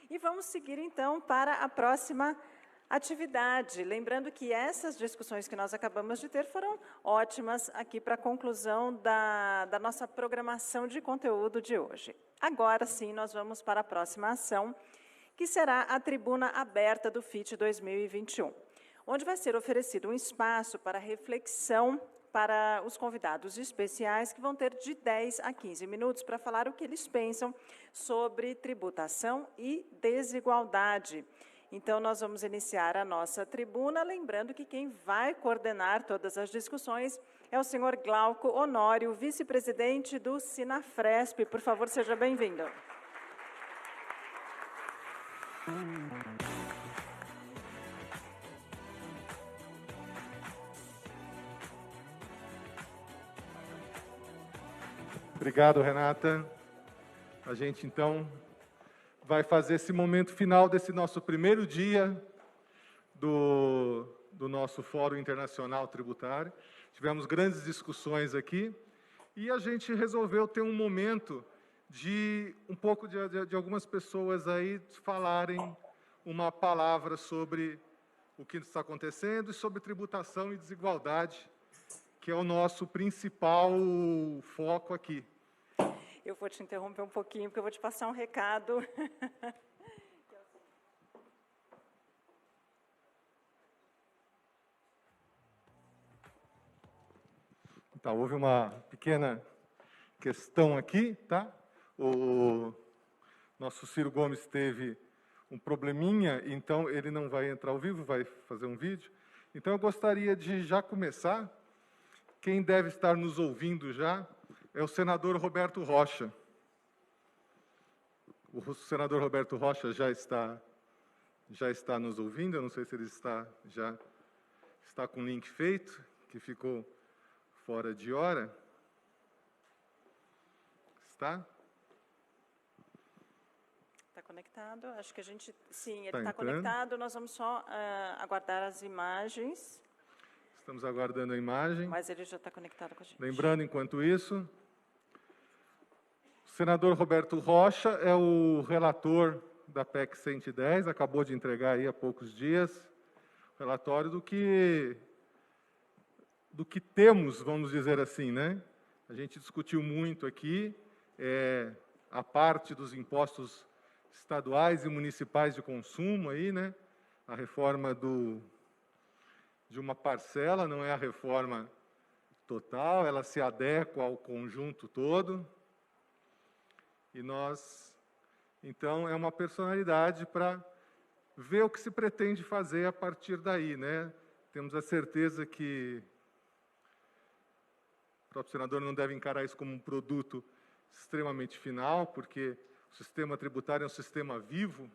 E vamos seguir, então, para a próxima atividade. Lembrando que essas discussões que nós acabamos de ter foram ótimas aqui para a conclusão da nossa programação de conteúdo de hoje. Agora sim, nós vamos para a próxima ação, que será a tribuna aberta do FIT 2021, onde vai ser oferecido um espaço para reflexão para os convidados especiais, que vão ter de 10 a 15 minutos para falar o que eles pensam sobre tributação e desigualdade. Então, nós vamos iniciar a nossa tribuna, lembrando que quem vai coordenar todas as discussões é o senhor Glauco Honório, vice-presidente do Sinafresp. Por favor, seja bem-vindo. Obrigado, Renata. A gente, então, vai fazer esse momento final desse nosso primeiro dia do nosso Fórum Internacional Tributário. Tivemos grandes discussões aqui e a gente resolveu ter um momento de um pouco de algumas pessoas aí falarem uma palavra sobre o que está acontecendo e sobre tributação e desigualdade, que é o nosso principal foco aqui. Eu vou te interromper um pouquinho, porque eu vou te passar um recado. Tá, houve uma pequena questão aqui, tá? O nosso Ciro Gomes teve um probleminha, então ele não vai entrar ao vivo, vai fazer um vídeo. Então eu gostaria de já começar. Quem deve estar nos ouvindo já é o senador Roberto Rocha. O senador Roberto Rocha já está nos ouvindo, eu não sei se ele já está com o link feito, que ficou fora de hora. Está? Está conectado? Acho que a gente... Sim, ele está conectado. Nós vamos só aguardar as imagens. Estamos aguardando a imagem. Mas ele já está conectado com a gente. Lembrando, enquanto isso, o senador Roberto Rocha é o relator da PEC 110, acabou de entregar aí há poucos dias o relatório do que temos, vamos dizer assim, né? A gente discutiu muito aqui a parte dos impostos estaduais e municipais de consumo aí, né? A reforma de uma parcela, não é a reforma total, ela se adequa ao conjunto todo. E nós, então, é uma personalidade para ver o que se pretende fazer a partir daí, né? Temos a certeza que o próprio senador não deve encarar isso como um produto extremamente final, porque o sistema tributário é um sistema vivo.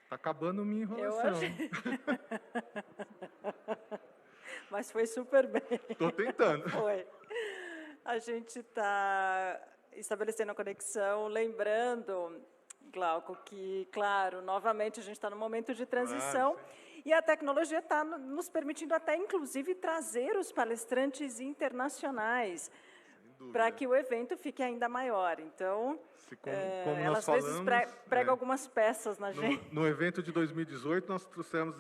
Está acabando minha enrolação. Mas foi super bem. Estou tentando. Foi. A gente está estabelecendo a conexão, lembrando, Glauco, que, claro, novamente a gente está no momento de transição, e a tecnologia está nos permitindo até, inclusive, trazer os palestrantes internacionais para que o evento fique ainda maior. Então, como ela às vezes prega algumas peças na gente. No evento de 2018, nós trouxemos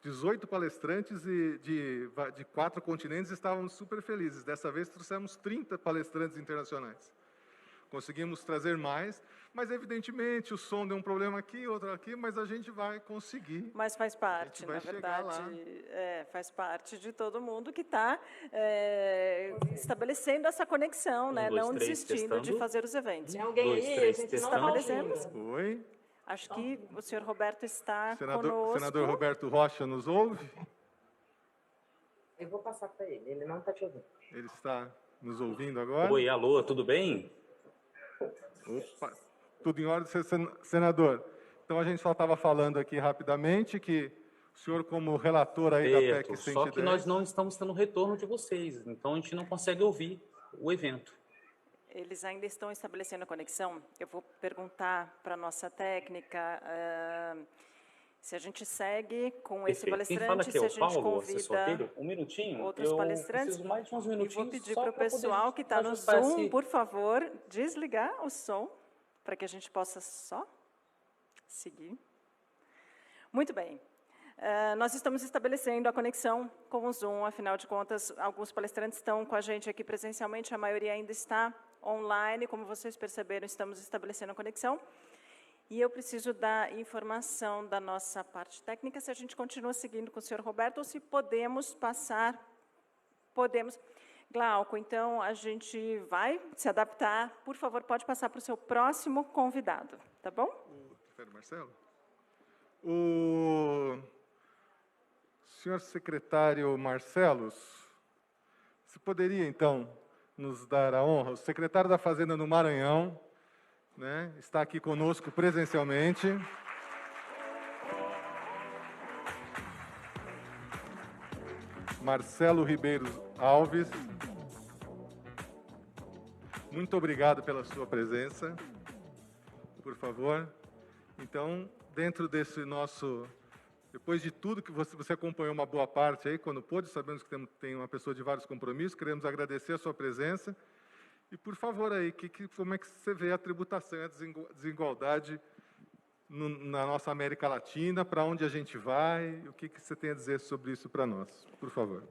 18 palestrantes de 4 continentes e estávamos super felizes. Dessa vez, trouxemos 30 palestrantes internacionais. Conseguimos trazer mais, mas, evidentemente, o som deu um problema aqui, outro aqui, mas a gente vai conseguir. Mas faz parte, na verdade, faz parte de todo mundo que está estabelecendo essa conexão, né? Não desistindo de fazer os eventos. Alguém aí, a gente estabelecemos. Oi. Acho que o senhor Roberto está conosco. Senador Roberto Rocha nos ouve? Eu vou passar para ele, ele não está te ouvindo. Ele está nos ouvindo agora? Oi, alô, tudo bem? Opa, tudo em ordem, senador. Então, a gente só estava falando aqui rapidamente que o senhor, como relator aí da PEC 110... Só que nós não estamos tendo retorno de vocês, então a gente não consegue ouvir o evento. Eles ainda estão estabelecendo a conexão. Eu vou perguntar para a nossa técnica se a gente segue com esse palestrante, se a gente convida outros palestrantes. Mais de uns minutinhos. E vou pedir para o pessoal que está no Zoom, por favor, desligar o som para que a gente possa só seguir. Muito bem. Nós estamos estabelecendo a conexão com o Zoom, afinal de contas, alguns palestrantes estão com a gente aqui presencialmente, a maioria ainda está online, como vocês perceberam, estamos estabelecendo a conexão. E eu preciso da informação da nossa parte técnica, se a gente continua seguindo com o senhor Roberto, ou se podemos passar, podemos. Glauco, então, a gente vai se adaptar, por favor, pode passar para o seu próximo convidado, tá bom? Prefere Marcelo? O senhor secretário Marcelos, se poderia, então, nos dar a honra? O secretário da Fazenda no Maranhão, né, está aqui conosco presencialmente. Marcelo Ribeiro Alves. Muito obrigado pela sua presença. Por favor. Então, dentro desse nosso... Depois de tudo que você acompanhou uma boa parte aí, quando pôde, sabemos que tem uma pessoa de vários compromissos, queremos agradecer a sua presença. E, por favor, aí, como é que você vê a tributação e a desigualdade na nossa América Latina, para onde a gente vai, o que você tem a dizer sobre isso para nós, por favor.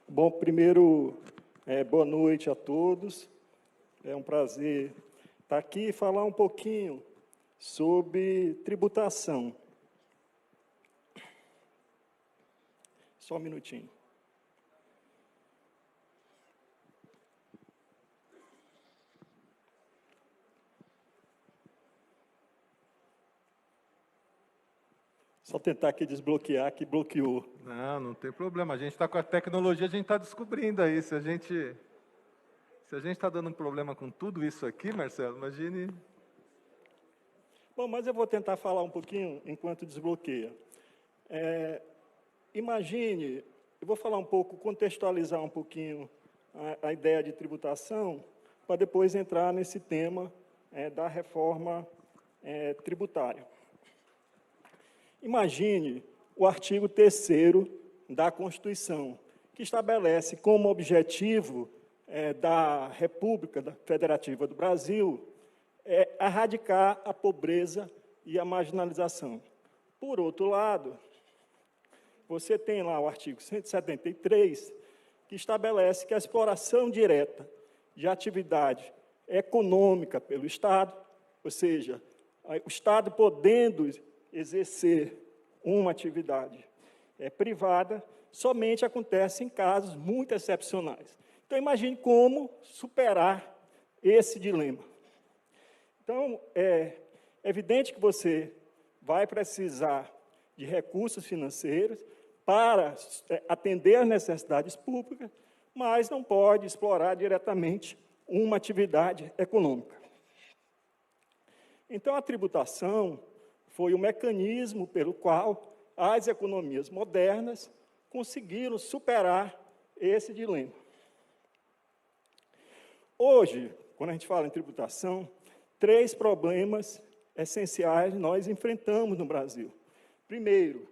Bom, primeiro, boa noite a todos. É um prazer estar aqui e falar um pouquinho sobre tributação. Só um minutinho. Só tentar aqui desbloquear, que bloqueou. Não tem problema. A gente está com a tecnologia, a gente está descobrindo aí. Se a gente está dando um problema com tudo isso aqui, Marcelo, imagine... Bom, mas eu vou tentar falar um pouquinho enquanto desbloqueia. Imagine, eu vou falar um pouco, contextualizar um pouquinho a ideia de tributação, para depois entrar nesse tema da reforma tributária. Imagine o artigo 3º da Constituição, que estabelece como objetivo da República Federativa do Brasil erradicar a pobreza e a marginalização. Por outro lado, você tem lá o artigo 173, que estabelece que a exploração direta de atividade econômica pelo Estado, ou seja, o Estado podendo exercer uma atividade privada, somente acontece em casos muito excepcionais. Então, imagine como superar esse dilema. Então, é evidente que você vai precisar de recursos financeiros para atender às necessidades públicas, mas não pode explorar diretamente uma atividade econômica. Então, a tributação foi o mecanismo pelo qual as economias modernas conseguiram superar esse dilema. Hoje, quando a gente fala em tributação, 3 problemas essenciais nós enfrentamos no Brasil. Primeiro,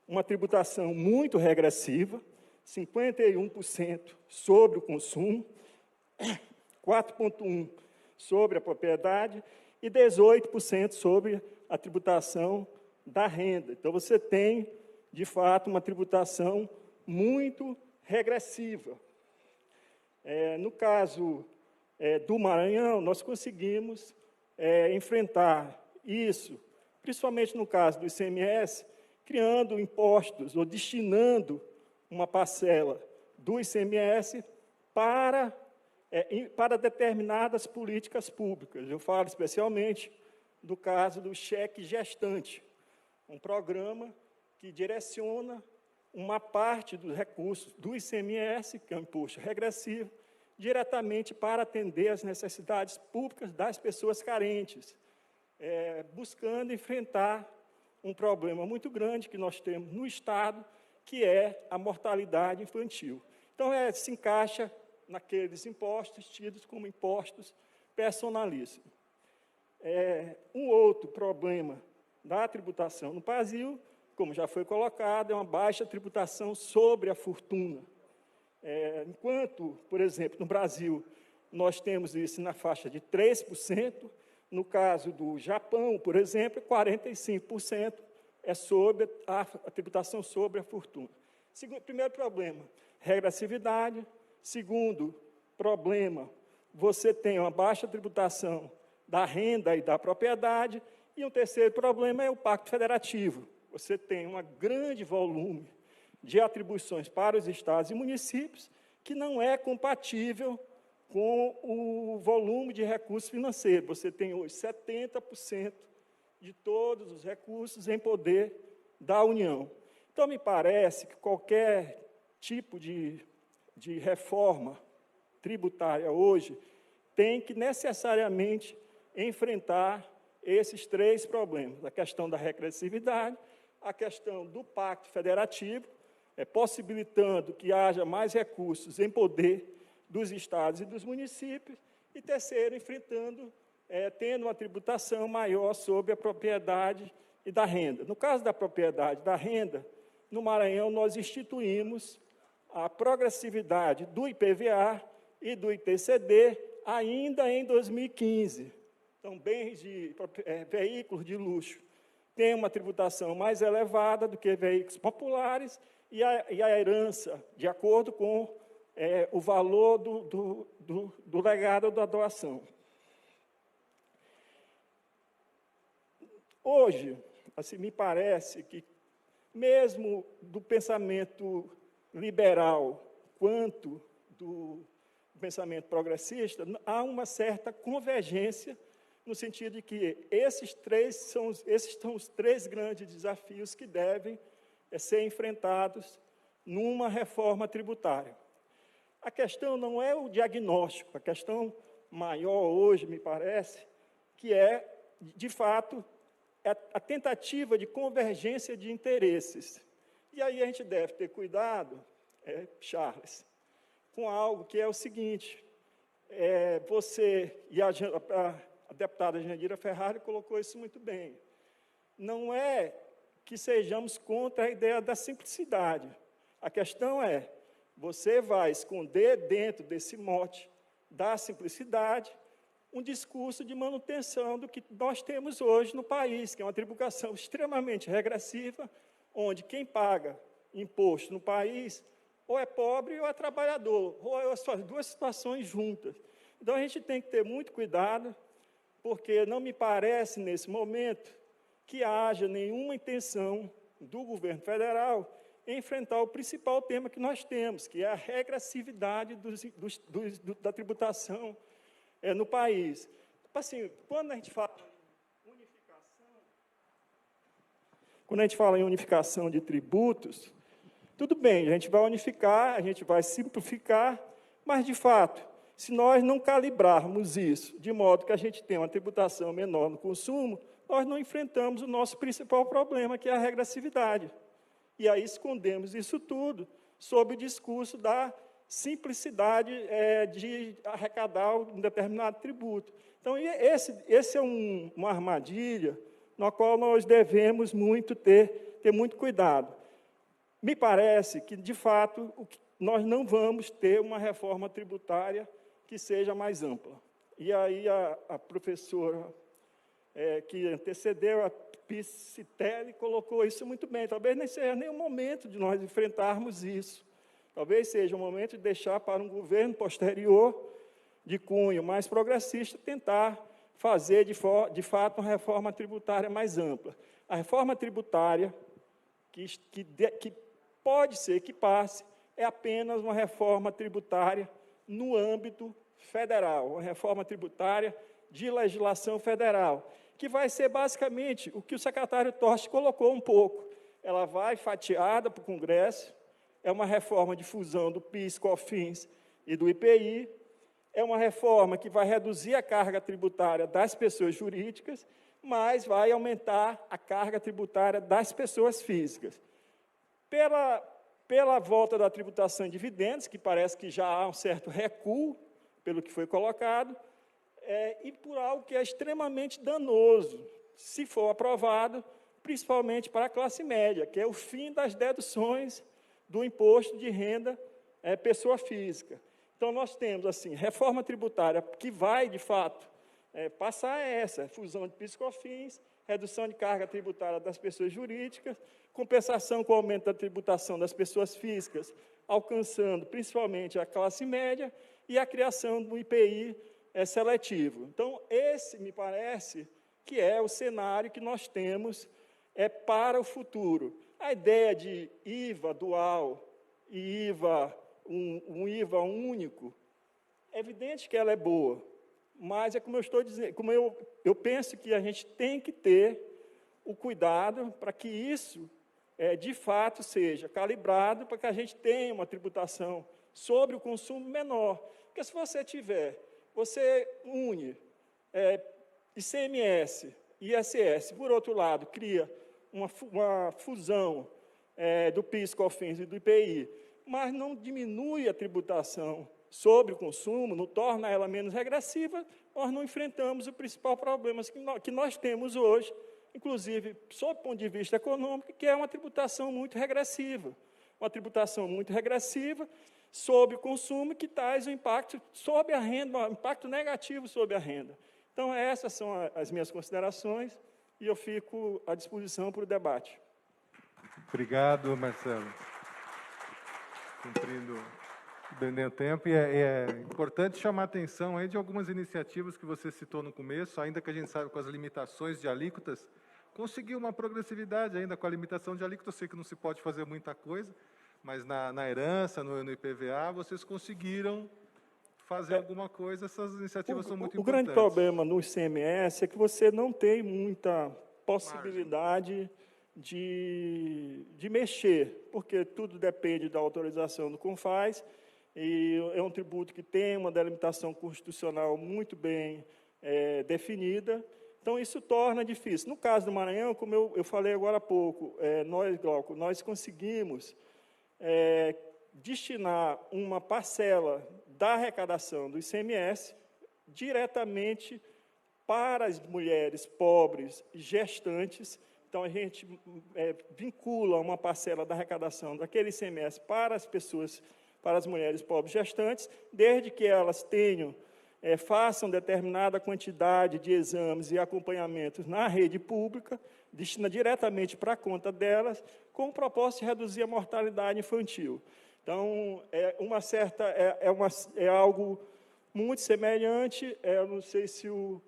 uma tributação muito regressiva, 51% sobre o consumo, 4,1% sobre a propriedade e 18% sobre a tributação da renda. Então, você tem, de fato, uma tributação muito regressiva. No caso do Maranhão, nós conseguimos enfrentar isso, principalmente no caso do ICMS, criando impostos ou destinando uma parcela do ICMS para determinadas políticas públicas. Eu falo especialmente do caso do cheque gestante, um programa que direciona uma parte dos recursos do ICMS, que é um imposto regressivo, diretamente para atender às necessidades públicas das pessoas carentes, buscando enfrentar um problema muito grande que nós temos no Estado, que é a mortalidade infantil. Então, se encaixa naqueles impostos tidos como impostos personalíssimos. Um outro problema da tributação no Brasil, como já foi colocado, é uma baixa tributação sobre a fortuna. Enquanto, por exemplo, no Brasil, nós temos isso na faixa de 3%. No caso do Japão, por exemplo, 45% é sobre a tributação sobre a fortuna. Primeiro problema, regressividade. Segundo problema, você tem uma baixa tributação da renda e da propriedade. E um terceiro problema é o Pacto Federativo. Você tem um grande volume de atribuições para os estados e municípios que não é compatível com o volume de recursos financeiros. Você tem hoje 70% de todos os recursos em poder da União. Então, me parece que qualquer tipo de reforma tributária hoje tem que necessariamente enfrentar esses três problemas: a questão da regressividade, a questão do Pacto Federativo, possibilitando que haja mais recursos em poder dos estados e dos municípios, e terceiro, tendo uma tributação maior sobre a propriedade e da renda. No caso da propriedade e da renda, no Maranhão nós instituímos a progressividade do IPVA e do ITCD ainda em 2015. Então, veículos de luxo têm uma tributação mais elevada do que veículos populares, e a herança, de acordo com o valor do legado da doação. Hoje, assim, me parece que, mesmo do pensamento liberal quanto do pensamento progressista, há uma certa convergência no sentido de que esses são os três grandes desafios que devem ser enfrentados numa reforma tributária. A questão não é o diagnóstico, a questão maior hoje, me parece, que é, de fato, a tentativa de convergência de interesses. E aí a gente deve ter cuidado, Charles, com algo que é o seguinte: você, e a deputada Jandira Ferrari colocou isso muito bem, não é que sejamos contra a ideia da simplicidade. A questão é, você vai esconder dentro desse mote da simplicidade um discurso de manutenção do que nós temos hoje no país, que é uma tributação extremamente regressiva, onde quem paga imposto no país ou é pobre ou é trabalhador, ou as duas situações juntas. Então, a gente tem que ter muito cuidado, porque não me parece, nesse momento, que haja nenhuma intenção do governo federal em enfrentar o principal tema que nós temos, que é a regressividade da tributação no país. Assim, quando a gente fala em unificação de tributos, tudo bem, a gente vai unificar, a gente vai simplificar, mas, de fato, se nós não calibrarmos isso de modo que a gente tenha uma tributação menor no consumo, nós não enfrentamos o nosso principal problema, que é a regressividade. E aí escondemos isso tudo sob o discurso da simplicidade de arrecadar um determinado tributo. Então, esse é uma armadilha na qual nós devemos ter muito cuidado. Me parece que, de fato, nós não vamos ter uma reforma tributária que seja mais ampla. E aí a professora que antecedeu, a Piscitelli, colocou isso muito bem. Talvez nem seja nem o momento de nós enfrentarmos isso. Talvez seja o momento de deixar para um governo posterior, de cunho mais progressista, tentar fazer, de fato, uma reforma tributária mais ampla. A reforma tributária, que pode ser que passe, é apenas uma reforma tributária no âmbito federal, uma reforma tributária de legislação federal, que vai ser basicamente o que o secretário Toste colocou um pouco. Ela vai fatiada para o Congresso, é uma reforma de fusão do PIS, COFINS e do IPI, é uma reforma que vai reduzir a carga tributária das pessoas jurídicas, mas vai aumentar a carga tributária das pessoas físicas. Pela volta da tributação em dividendos, que parece que já há um certo recuo, pelo que foi colocado, e por algo que é extremamente danoso, se for aprovado, principalmente para a classe média, que é o fim das deduções do imposto de renda pessoa física. Então, nós temos, assim, reforma tributária que vai, de fato, passar essa fusão de PIS e COFINS, redução de carga tributária das pessoas jurídicas, compensação com o aumento da tributação das pessoas físicas, alcançando principalmente a classe média, e a criação do IPI seletivo. Então, esse, me parece, que é o cenário que nós temos para o futuro. A ideia de IVA dual e IVA, um IVA único, é evidente que ela é boa, mas é como eu estou dizendo, como eu penso que a gente tem que ter o cuidado para que isso, de fato, seja calibrado para que a gente tenha uma tributação sobre o consumo menor. Porque se você une ICMS e ISS, por outro lado, cria uma fusão do PIS, COFINS e do IPI, mas não diminui a tributação sobre o consumo, não torna ela menos regressiva, nós não enfrentamos o principal problema que nós temos hoje, inclusive, sob o ponto de vista econômico, que é uma tributação muito regressiva. Uma tributação muito regressiva sobre o consumo, que traz um impacto sobre a renda, um impacto negativo sobre a renda. Então, essas são as minhas considerações, e eu fico à disposição para o debate. Obrigado, Marcelo. Cumprindo bem o tempo, e é importante chamar a atenção aí de algumas iniciativas que você citou no começo, ainda que a gente saiba com as limitações de alíquotas, conseguiu uma progressividade ainda com a limitação de alíquotas. Eu sei que não se pode fazer muita coisa, mas na herança, no IPVA, vocês conseguiram fazer alguma coisa. Essas iniciativas são muito importantes. O grande problema no ICMS é que você não tem muita possibilidade de mexer, porque tudo depende da autorização do CONFAS, e é um tributo que tem uma delimitação constitucional muito bem definida, então isso torna difícil. No caso do Maranhão, como eu falei agora há pouco, Glauco, nós conseguimos destinar uma parcela da arrecadação do ICMS diretamente para as mulheres pobres e gestantes. Então, a gente vincula uma parcela da arrecadação daquele ICMS para as pessoas, para as mulheres pobres gestantes, desde que elas façam determinada quantidade de exames e acompanhamentos na rede pública, destina diretamente para a conta delas, com o propósito de reduzir a mortalidade infantil. Então, é algo muito semelhante, eu não sei se o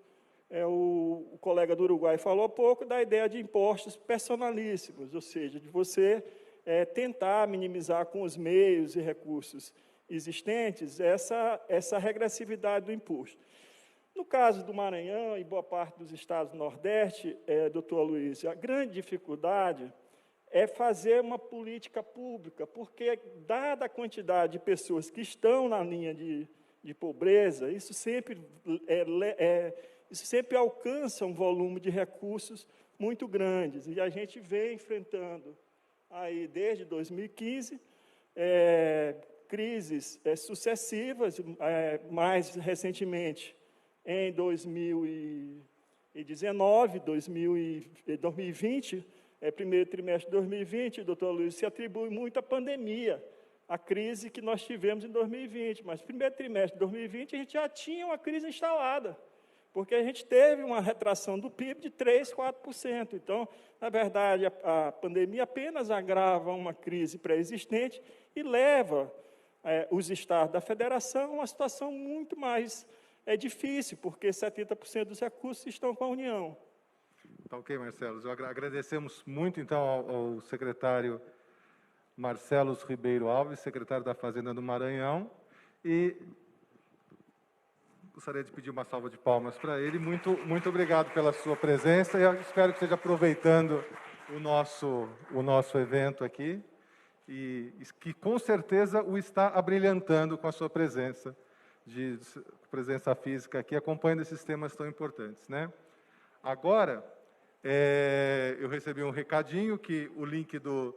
colega do Uruguai falou há pouco, da ideia de impostos personalíssimos, ou seja, de você tentar minimizar com os meios e recursos existentes essa regressividade do imposto. No caso do Maranhão e boa parte dos estados do Nordeste, doutor Aloysio, a grande dificuldade é fazer uma política pública, porque, dada a quantidade de pessoas que estão na linha de pobreza, isso sempre alcança um volume de recursos muito grandes. E a gente vem enfrentando, aí, desde 2015, crises sucessivas, mais recentemente, em 2019, 2020, primeiro trimestre de 2020, doutor Luiz, se atribui muito à pandemia, a crise que nós tivemos em 2020. Mas, no primeiro trimestre de 2020, a gente já tinha uma crise instalada, porque a gente teve uma retração do PIB de 3%, 4%. Então, na verdade, a pandemia apenas agrava uma crise pré-existente e leva os estados da federação a uma situação muito mais difícil, porque 70% dos recursos estão com a União. Tá ok, Marcelo. Agradecemos muito, então, ao secretário Marcelo Ribeiro Alves, secretário da Fazenda do Maranhão, e gostaria de pedir uma salva de palmas para ele. Muito obrigado pela sua presença, e eu espero que esteja aproveitando o nosso evento aqui, e que, com certeza, o está abrilhantando com a sua presença física aqui, acompanhando esses temas tão importantes, né? Agora, eu recebi um recadinho que o link do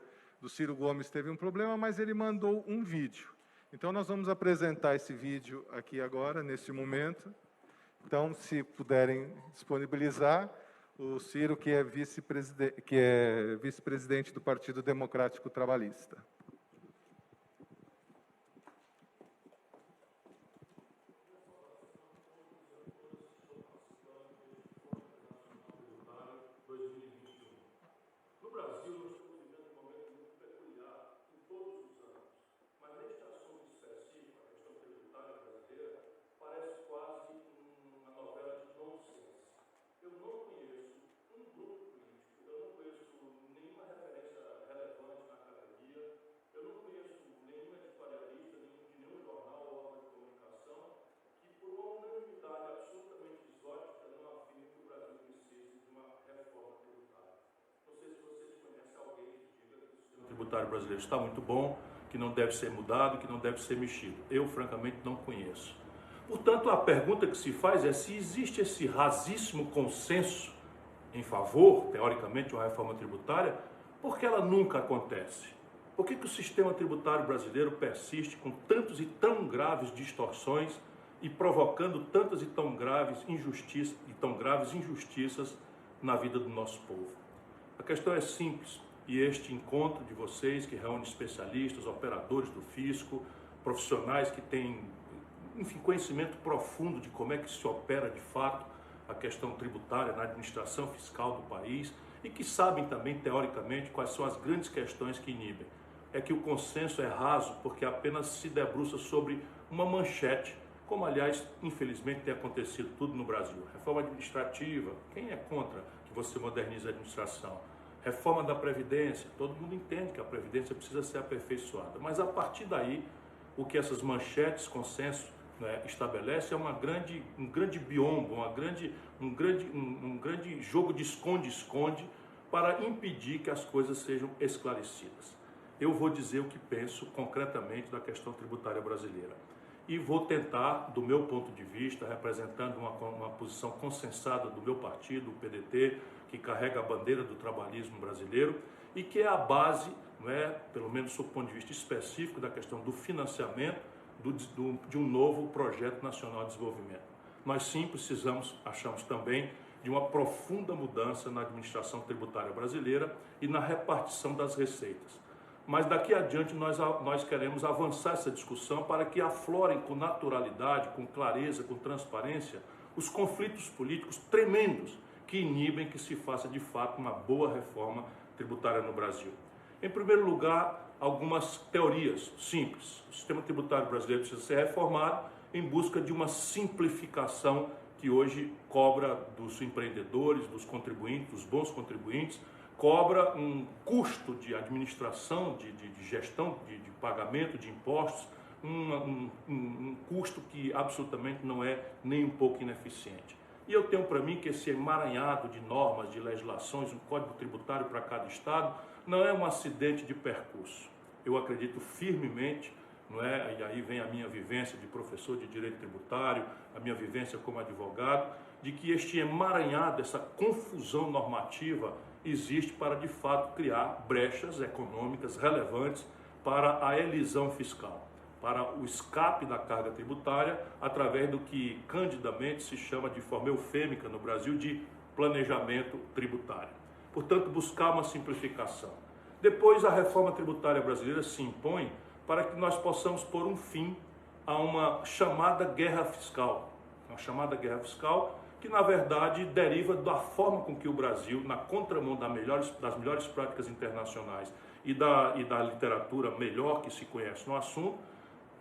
Ciro Gomes teve um problema, mas ele mandou um vídeo. Então, nós vamos apresentar esse vídeo aqui agora, neste momento. Então, se puderem disponibilizar, o Ciro, que é vice-presidente do Partido Democrático Trabalhista. tributário brasileiro está muito bom, que não deve ser mudado, que não deve ser mexido. Eu, francamente, não conheço. Portanto, a pergunta que se faz é se existe esse rasíssimo consenso em favor, teoricamente, de uma reforma tributária, por que ela nunca acontece? Por que o sistema tributário brasileiro persiste com tantos e tão graves distorções e provocando tantas e tão graves injustiças na vida do nosso povo? A questão é simples, e este encontro de vocês, que reúne especialistas, operadores do fisco, profissionais que têm, enfim, conhecimento profundo de como é que se opera de fato a questão tributária na administração fiscal do país e que sabem também, teoricamente, quais são as grandes questões que inibem. É que o consenso é raso porque apenas se debruça sobre uma manchete, como, aliás, infelizmente tem acontecido tudo no Brasil. Reforma administrativa, quem é contra que você modernize a administração? Reforma da Previdência, todo mundo entende que a Previdência precisa ser aperfeiçoada, mas a partir daí, o que essas manchetes, consenso, né, estabelece é um grande biombo, um grande jogo de esconde-esconde para impedir que as coisas sejam esclarecidas. Eu vou dizer o que penso concretamente da questão tributária brasileira e vou tentar, do meu ponto de vista, representando uma posição consensada do meu partido, o PDT, que carrega a bandeira do trabalhismo brasileiro e que é a base, não é, pelo menos do ponto de vista específico, da questão do financiamento de um novo projeto nacional de desenvolvimento. Nós sim precisamos, achamos também, de uma profunda mudança na administração tributária brasileira e na repartição das receitas. Mas daqui adiante nós queremos avançar essa discussão para que aflorem com naturalidade, com clareza, com transparência, os conflitos políticos tremendos que inibem que se faça de fato uma boa reforma tributária no Brasil. Em primeiro lugar, algumas teorias simples. O sistema tributário brasileiro precisa ser reformado em busca de uma simplificação que hoje cobra dos empreendedores, dos contribuintes, dos bons contribuintes, cobra um custo de administração, de gestão, de pagamento de impostos, um custo que absolutamente não é nem um pouco ineficiente. E eu tenho para mim que esse emaranhado de normas, de legislações, um código tributário para cada estado, não é um acidente de percurso. Eu acredito firmemente, não é? E aí vem a minha vivência de professor de direito tributário, a minha vivência como advogado, de que este emaranhado, essa confusão normativa existe para de fato criar brechas econômicas relevantes para a elisão fiscal, para o escape da carga tributária através do que candidamente se chama de forma eufêmica no Brasil de planejamento tributário. Portanto, buscar uma simplificação. Depois, a reforma tributária brasileira se impõe para que nós possamos pôr um fim a uma chamada guerra fiscal. Uma chamada guerra fiscal que, na verdade, deriva da forma com que o Brasil, na contramão das melhores práticas internacionais e da literatura melhor que se conhece no assunto,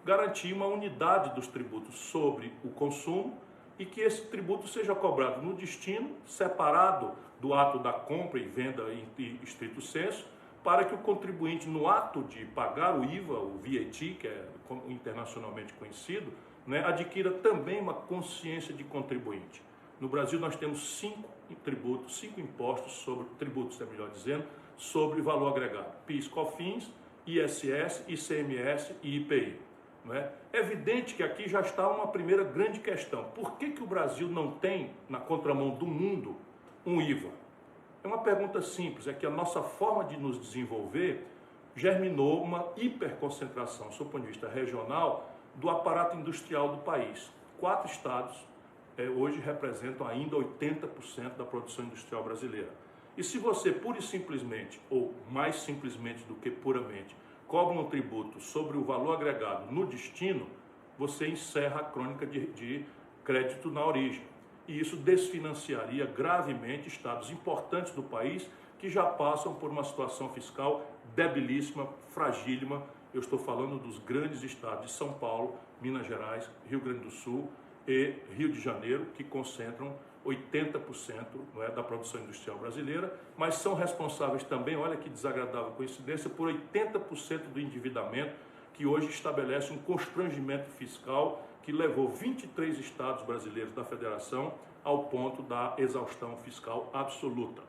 garantir uma unidade dos tributos sobre o consumo e que esse tributo seja cobrado no destino, separado do ato da compra e venda em estrito senso, para que o contribuinte, no ato de pagar o IVA, o VAT, que é internacionalmente conhecido, né, adquira também uma consciência de contribuinte. No Brasil nós temos 5 impostos sobre tributos, é melhor dizendo, sobre valor agregado: PIS, COFINS, ISS, ICMS e IPI. Não é? É evidente que aqui já está uma primeira grande questão. Por que o Brasil não tem, na contramão do mundo, um IVA? É uma pergunta simples, é que a nossa forma de nos desenvolver germinou uma hiperconcentração, do ponto de vista regional, do aparato industrial do país. 4 estados hoje representam ainda 80% da produção industrial brasileira. E se você pura e simplesmente, ou mais simplesmente do que puramente, cobra um tributo sobre o valor agregado no destino, você encerra a crônica de crédito na origem. E isso desfinanciaria gravemente estados importantes do país que já passam por uma situação fiscal debilíssima, fragílima. Eu estou falando dos grandes estados de São Paulo, Minas Gerais, Rio Grande do Sul e Rio de Janeiro, que concentram 80% da produção industrial brasileira, mas são responsáveis também, olha que desagradável coincidência, por 80% do endividamento, que hoje estabelece um constrangimento fiscal que levou 23 estados brasileiros da federação ao ponto da exaustão fiscal absoluta.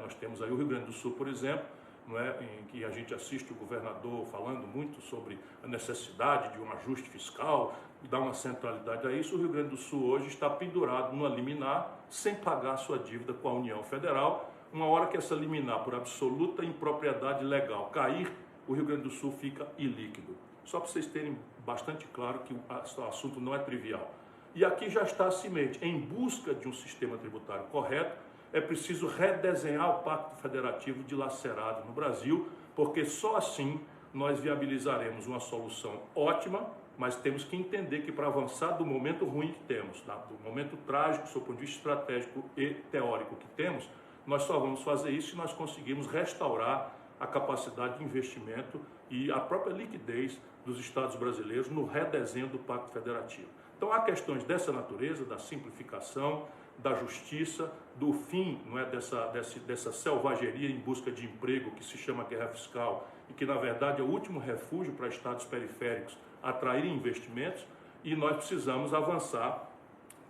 Nós temos aí o Rio Grande do Sul, por exemplo, não é, em que a gente assiste o governador falando muito sobre a necessidade de um ajuste fiscal e dar uma centralidade a isso, o Rio Grande do Sul hoje está pendurado numa liminar sem pagar a sua dívida com a União Federal. Uma hora que essa liminar, por absoluta impropriedade legal, cair, o Rio Grande do Sul fica ilíquido. Só para vocês terem bastante claro que o assunto não é trivial. E aqui já está a semente. Em busca de um sistema tributário correto, é preciso redesenhar o Pacto Federativo dilacerado no Brasil, porque só assim nós viabilizaremos uma solução ótima, mas temos que entender que para avançar do momento ruim que temos, do momento trágico, do ponto de vista estratégico e teórico que temos, nós só vamos fazer isso se nós conseguirmos restaurar a capacidade de investimento e a própria liquidez dos Estados brasileiros no redesenho do Pacto Federativo. Então há questões dessa natureza, da simplificação, da justiça, do fim, não é, dessa selvageria em busca de emprego que se chama guerra fiscal e que na verdade é o último refúgio para estados periféricos atraírem investimentos, e nós precisamos avançar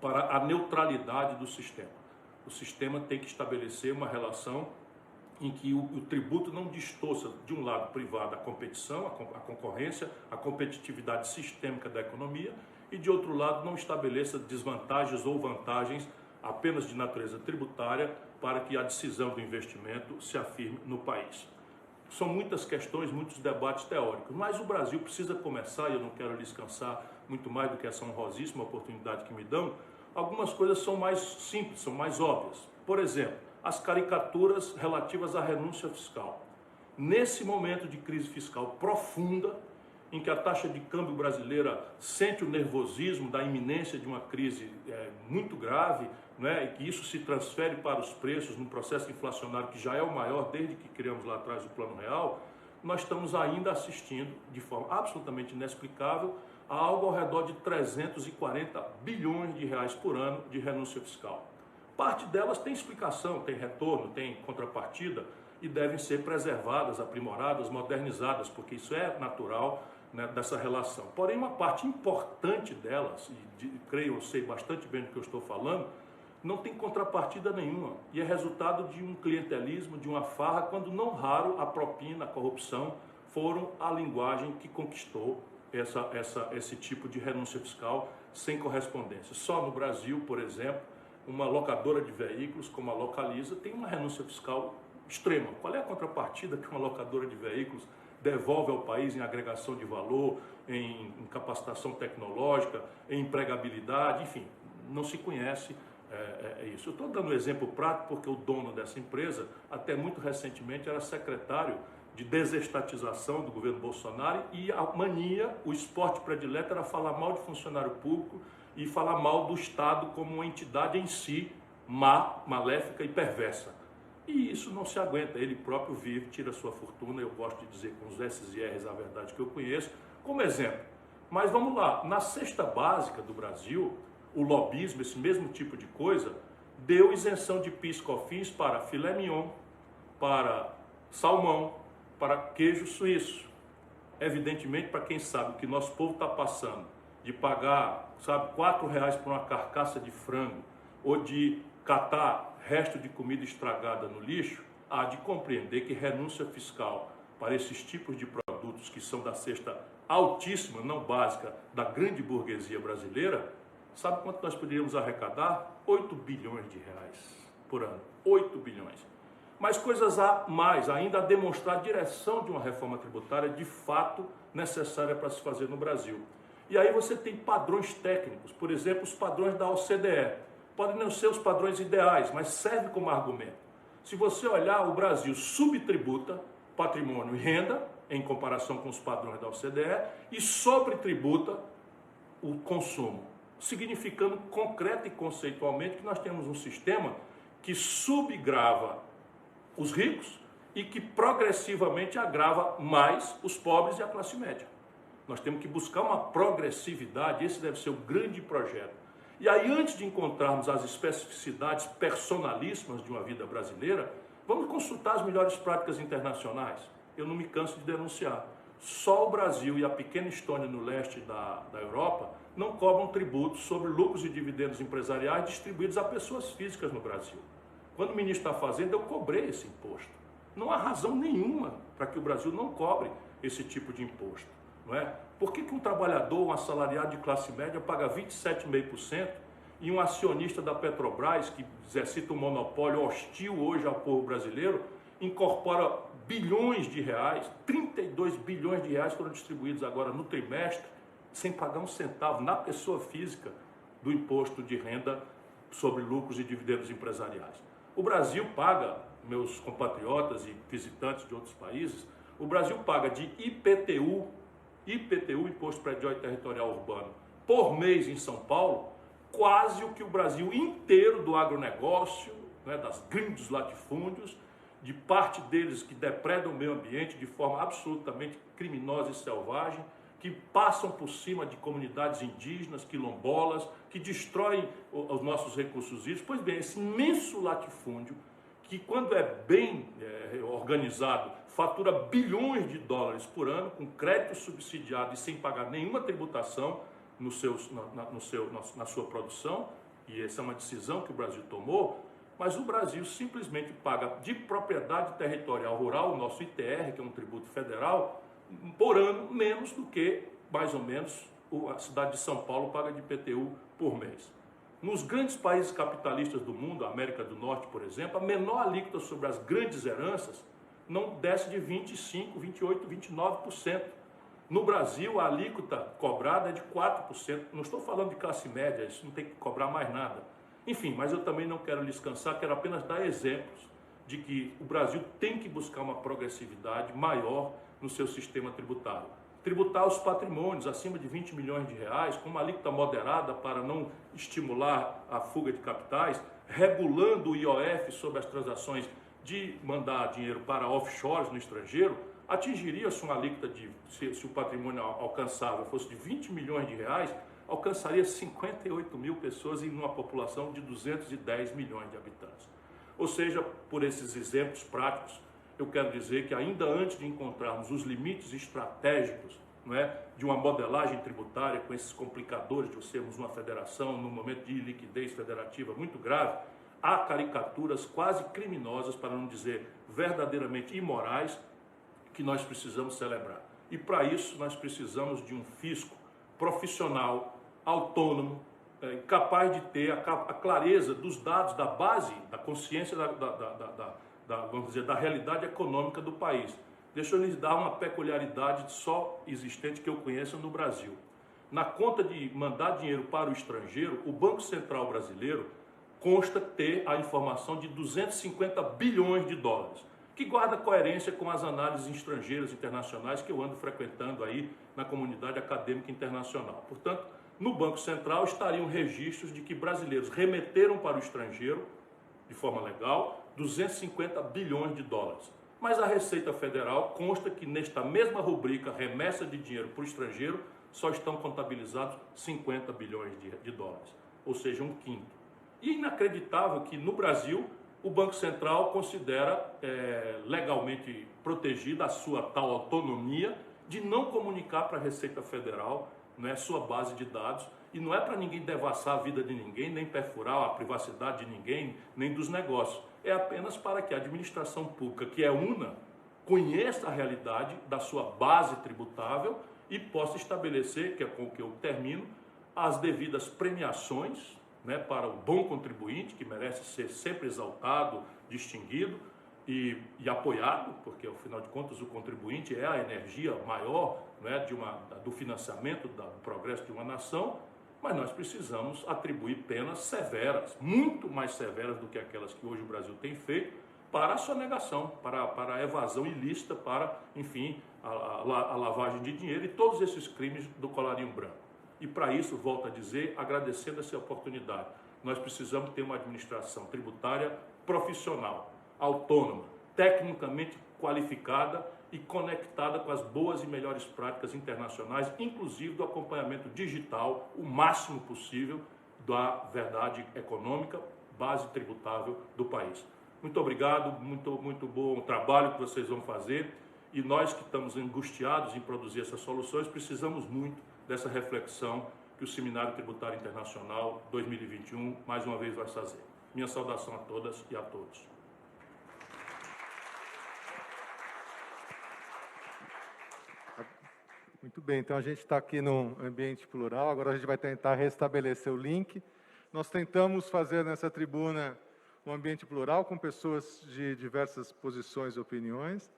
para a neutralidade do sistema. O sistema tem que estabelecer uma relação em que o tributo não distorça de um lado privado a competição, a concorrência, a competitividade sistêmica da economia, e de outro lado não estabeleça desvantagens ou vantagens apenas de natureza tributária para que a decisão do investimento se afirme no país. São muitas questões, muitos debates teóricos, mas o Brasil precisa começar, e eu não quero lhes cansar muito mais do que essa honrosíssima oportunidade que me dão. Algumas coisas são mais simples, são mais óbvias. Por exemplo, as caricaturas relativas à renúncia fiscal. Nesse momento de crise fiscal profunda, em que a taxa de câmbio brasileira sente o nervosismo da iminência de uma crise muito grave, né, e que isso se transfere para os preços num processo inflacionário que já é o maior desde que criamos lá atrás o Plano Real, nós estamos ainda assistindo, de forma absolutamente inexplicável, a algo ao redor de 340 bilhões de reais por ano de renúncia fiscal. Parte delas tem explicação, tem retorno, tem contrapartida e devem ser preservadas, aprimoradas, modernizadas, porque isso é natural, né, dessa relação. Porém, uma parte importante delas, e creio, eu sei bastante bem do que eu estou falando, não tem contrapartida nenhuma e é resultado de um clientelismo, de uma farra, quando não raro a propina, a corrupção foram a linguagem que conquistou esse tipo de renúncia fiscal sem correspondência. Só no Brasil, por exemplo, uma locadora de veículos como a Localiza tem uma renúncia fiscal extrema. Qual é a contrapartida que uma locadora de veículos devolve ao país em agregação de valor, em capacitação tecnológica, em empregabilidade, enfim, não se conhece isso. Eu estou dando um exemplo prático porque o dono dessa empresa, até muito recentemente, era secretário de desestatização do governo Bolsonaro e a mania, o esporte predileto era falar mal de funcionário público e falar mal do Estado como uma entidade em si má, maléfica e perversa. E isso não se aguenta, ele próprio vive, tira sua fortuna, eu gosto de dizer com os S's e R's a verdade que eu conheço, como exemplo. Mas vamos lá, na cesta básica do Brasil, o lobismo, esse mesmo tipo de coisa, deu isenção de PIS e COFINS para filé mignon, para salmão, para queijo suíço. Evidentemente, para quem sabe o que nosso povo está passando, de pagar, sabe, R$4 por uma carcaça de frango, ou de catar resto de comida estragada no lixo, há de compreender que renúncia fiscal para esses tipos de produtos que são da cesta altíssima, não básica, da grande burguesia brasileira, sabe quanto nós poderíamos arrecadar? 8 bilhões de reais por ano. 8 bilhões. Mas coisas há mais, ainda a demonstrar a direção de uma reforma tributária de fato necessária para se fazer no Brasil. E aí você tem padrões técnicos, por exemplo, os padrões da OCDE. Podem não ser os padrões ideais, mas serve como argumento. Se você olhar, o Brasil subtributa patrimônio e renda, em comparação com os padrões da OCDE, e sobretributa o consumo, significando concreta e conceitualmente que nós temos um sistema que subgrava os ricos e que progressivamente agrava mais os pobres e a classe média. Nós temos que buscar uma progressividade, esse deve ser o grande projeto. E aí, antes de encontrarmos as especificidades personalíssimas de uma vida brasileira, vamos consultar as melhores práticas internacionais. Eu não me canso de denunciar. Só o Brasil e a pequena Estônia no leste da Europa não cobram tributos sobre lucros e dividendos empresariais distribuídos a pessoas físicas no Brasil. Quando o ministro da Fazenda, eu cobrei esse imposto. Não há razão nenhuma para que o Brasil não cobre esse tipo de imposto, não é? Por que um trabalhador, um assalariado de classe média, paga 27,5% e um acionista da Petrobras, que exercita um monopólio hostil hoje ao povo brasileiro, incorpora bilhões de reais, 32 bilhões de reais foram distribuídos agora no trimestre, sem pagar um centavo na pessoa física do imposto de renda sobre lucros e dividendos empresariais. O Brasil paga, meus compatriotas e visitantes de outros países, o Brasil paga de IPTU, Imposto Predial e Territorial Urbano, por mês em São Paulo, quase o que o Brasil inteiro do agronegócio, né, das grandes latifúndios, de parte deles que depredam o meio ambiente de forma absolutamente criminosa e selvagem, que passam por cima de comunidades indígenas, quilombolas, que destroem os nossos recursos hídricos. Pois bem, esse imenso latifúndio, que quando é bem organizado, fatura bilhões de dólares por ano, com crédito subsidiado e sem pagar nenhuma tributação na sua produção, e essa é uma decisão que o Brasil tomou, mas o Brasil simplesmente paga de propriedade territorial rural, o nosso ITR, que é um tributo federal, por ano, menos do que, mais ou menos, a cidade de São Paulo paga de IPTU por mês. Nos grandes países capitalistas do mundo, a América do Norte, por exemplo, a menor alíquota sobre as grandes heranças não desce de 25%, 28%, 29%. No Brasil, a alíquota cobrada é de 4%. Não estou falando de classe média, isso não tem que cobrar mais nada. Enfim, mas eu também não quero lhes cansar, quero apenas dar exemplos de que o Brasil tem que buscar uma progressividade maior no seu sistema tributário. Tributar os patrimônios acima de 20 milhões de reais, com uma alíquota moderada para não estimular a fuga de capitais, regulando o IOF sobre as transações de mandar dinheiro para offshores no estrangeiro, atingiria-se uma alíquota de, se o patrimônio alcançável fosse de 20 milhões de reais, alcançaria 58 mil pessoas em uma população de 210 milhões de habitantes. Ou seja, por esses exemplos práticos, eu quero dizer que ainda antes de encontrarmos os limites estratégicos, não é, de uma modelagem tributária com esses complicadores de sermos uma federação num momento de iliquidez federativa muito grave, há caricaturas quase criminosas, para não dizer verdadeiramente imorais, que nós precisamos celebrar. E para isso nós precisamos de um fisco profissional, autônomo, capaz de ter a clareza dos dados, da base, da consciência vamos dizer, da realidade econômica do país. Deixa eu lhes dar uma peculiaridade só existente que eu conheço no Brasil. Na conta de mandar dinheiro para o estrangeiro, o Banco Central brasileiro consta ter a informação de 250 bilhões de dólares, que guarda coerência com as análises estrangeiras internacionais que eu ando frequentando aí na comunidade acadêmica internacional. Portanto, no Banco Central estariam registros de que brasileiros remeteram para o estrangeiro, de forma legal, 250 bilhões de dólares. Mas a Receita Federal consta que nesta mesma rubrica, remessa de dinheiro para o estrangeiro, só estão contabilizados 50 bilhões de dólares, ou seja, um quinto. E é inacreditável que no Brasil o Banco Central considera legalmente protegida a sua tal autonomia de não comunicar para a Receita Federal, né, sua base de dados, e não é para ninguém devassar a vida de ninguém, nem perfurar a privacidade de ninguém, nem dos negócios. É apenas para que a administração pública, que é una, conheça a realidade da sua base tributável e possa estabelecer, que é com o que eu termino, as devidas premiações, né, para o bom contribuinte, que merece ser sempre exaltado, distinguido e apoiado, porque, afinal de contas, o contribuinte é a energia maior, né, do financiamento do progresso de uma nação, mas nós precisamos atribuir penas severas, muito mais severas do que aquelas que hoje o Brasil tem feito, para a sonegação, para a evasão ilícita, para, enfim, a lavagem de dinheiro e todos esses crimes do colarinho branco. E para isso, volto a dizer, agradecendo essa oportunidade, nós precisamos ter uma administração tributária profissional, autônoma, tecnicamente qualificada e conectada com as boas e melhores práticas internacionais, inclusive do acompanhamento digital, o máximo possível da verdade econômica, base tributável do país. Muito obrigado, muito bom trabalho que vocês vão fazer, e nós que estamos angustiados em produzir essas soluções, precisamos muito dessa reflexão que o Seminário Tributário Internacional 2021 mais uma vez vai fazer. Minha saudação a todas e a todos. Muito bem, então a gente está aqui no ambiente plural, agora a gente vai tentar restabelecer o link. Nós tentamos fazer nessa tribuna um ambiente plural com pessoas de diversas posições e opiniões,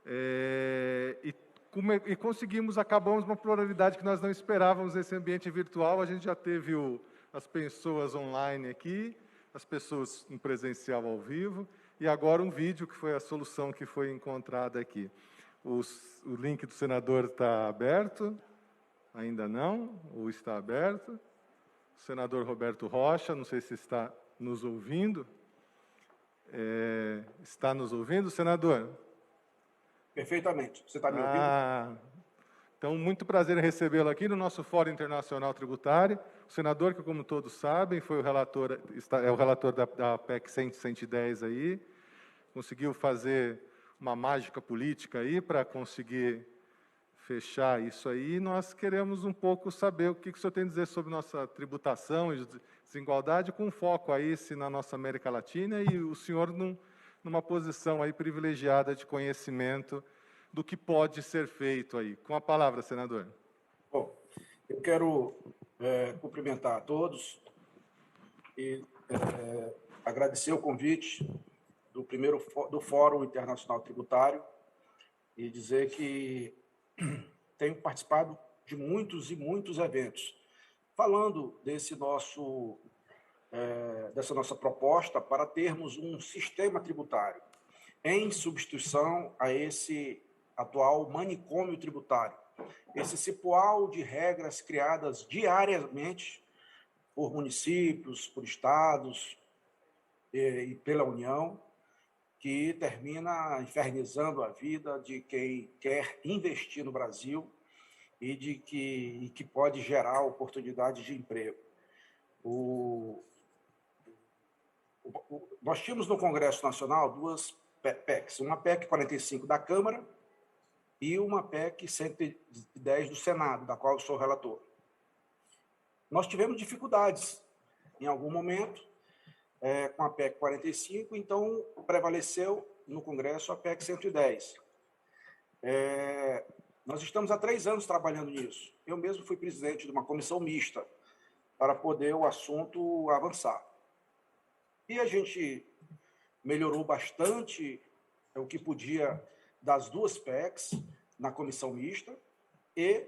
e conseguimos, acabamos uma pluralidade que nós não esperávamos nesse ambiente virtual. A gente já teve as pessoas online aqui, as pessoas em presencial ao vivo, e agora um vídeo, que foi a solução que foi encontrada aqui. O link do senador está aberto? Ainda não? Ou está aberto? O senador Roberto Rocha, não sei se está nos ouvindo. Está nos ouvindo, senador? Perfeitamente. Você está me ouvindo? Então, muito prazer em recebê-lo aqui no nosso Fórum Internacional Tributário. O senador, que, como todos sabem, foi o relator, é o relator da PEC 110 aí, conseguiu fazer uma mágica política aí para conseguir fechar isso aí. Nós queremos um pouco saber o que o senhor tem a dizer sobre nossa tributação e desigualdade, com foco aí na nossa América Latina, e o senhor numa posição aí privilegiada de conhecimento do que pode ser feito aí. Com a palavra, senador. Bom, eu quero cumprimentar a todos e agradecer o convite do Fórum Internacional Tributário e dizer que tenho participado de muitos e muitos eventos, falando dessa nossa proposta para termos um sistema tributário em substituição a esse atual manicômio tributário, esse cipoal de regras criadas diariamente por municípios, por estados e pela União, que termina infernizando a vida de quem quer investir no Brasil e que pode gerar oportunidades de emprego. Nós tínhamos no Congresso Nacional duas PECs, uma PEC 45 da Câmara e uma PEC 110 do Senado, da qual eu sou relator. Nós tivemos dificuldades em algum momento com a PEC 45, então prevaleceu no Congresso a PEC 110. Nós estamos há 3 anos trabalhando nisso. Eu mesmo fui presidente de uma comissão mista para poder o assunto avançar. E a gente melhorou bastante o que podia das duas PECs na comissão mista e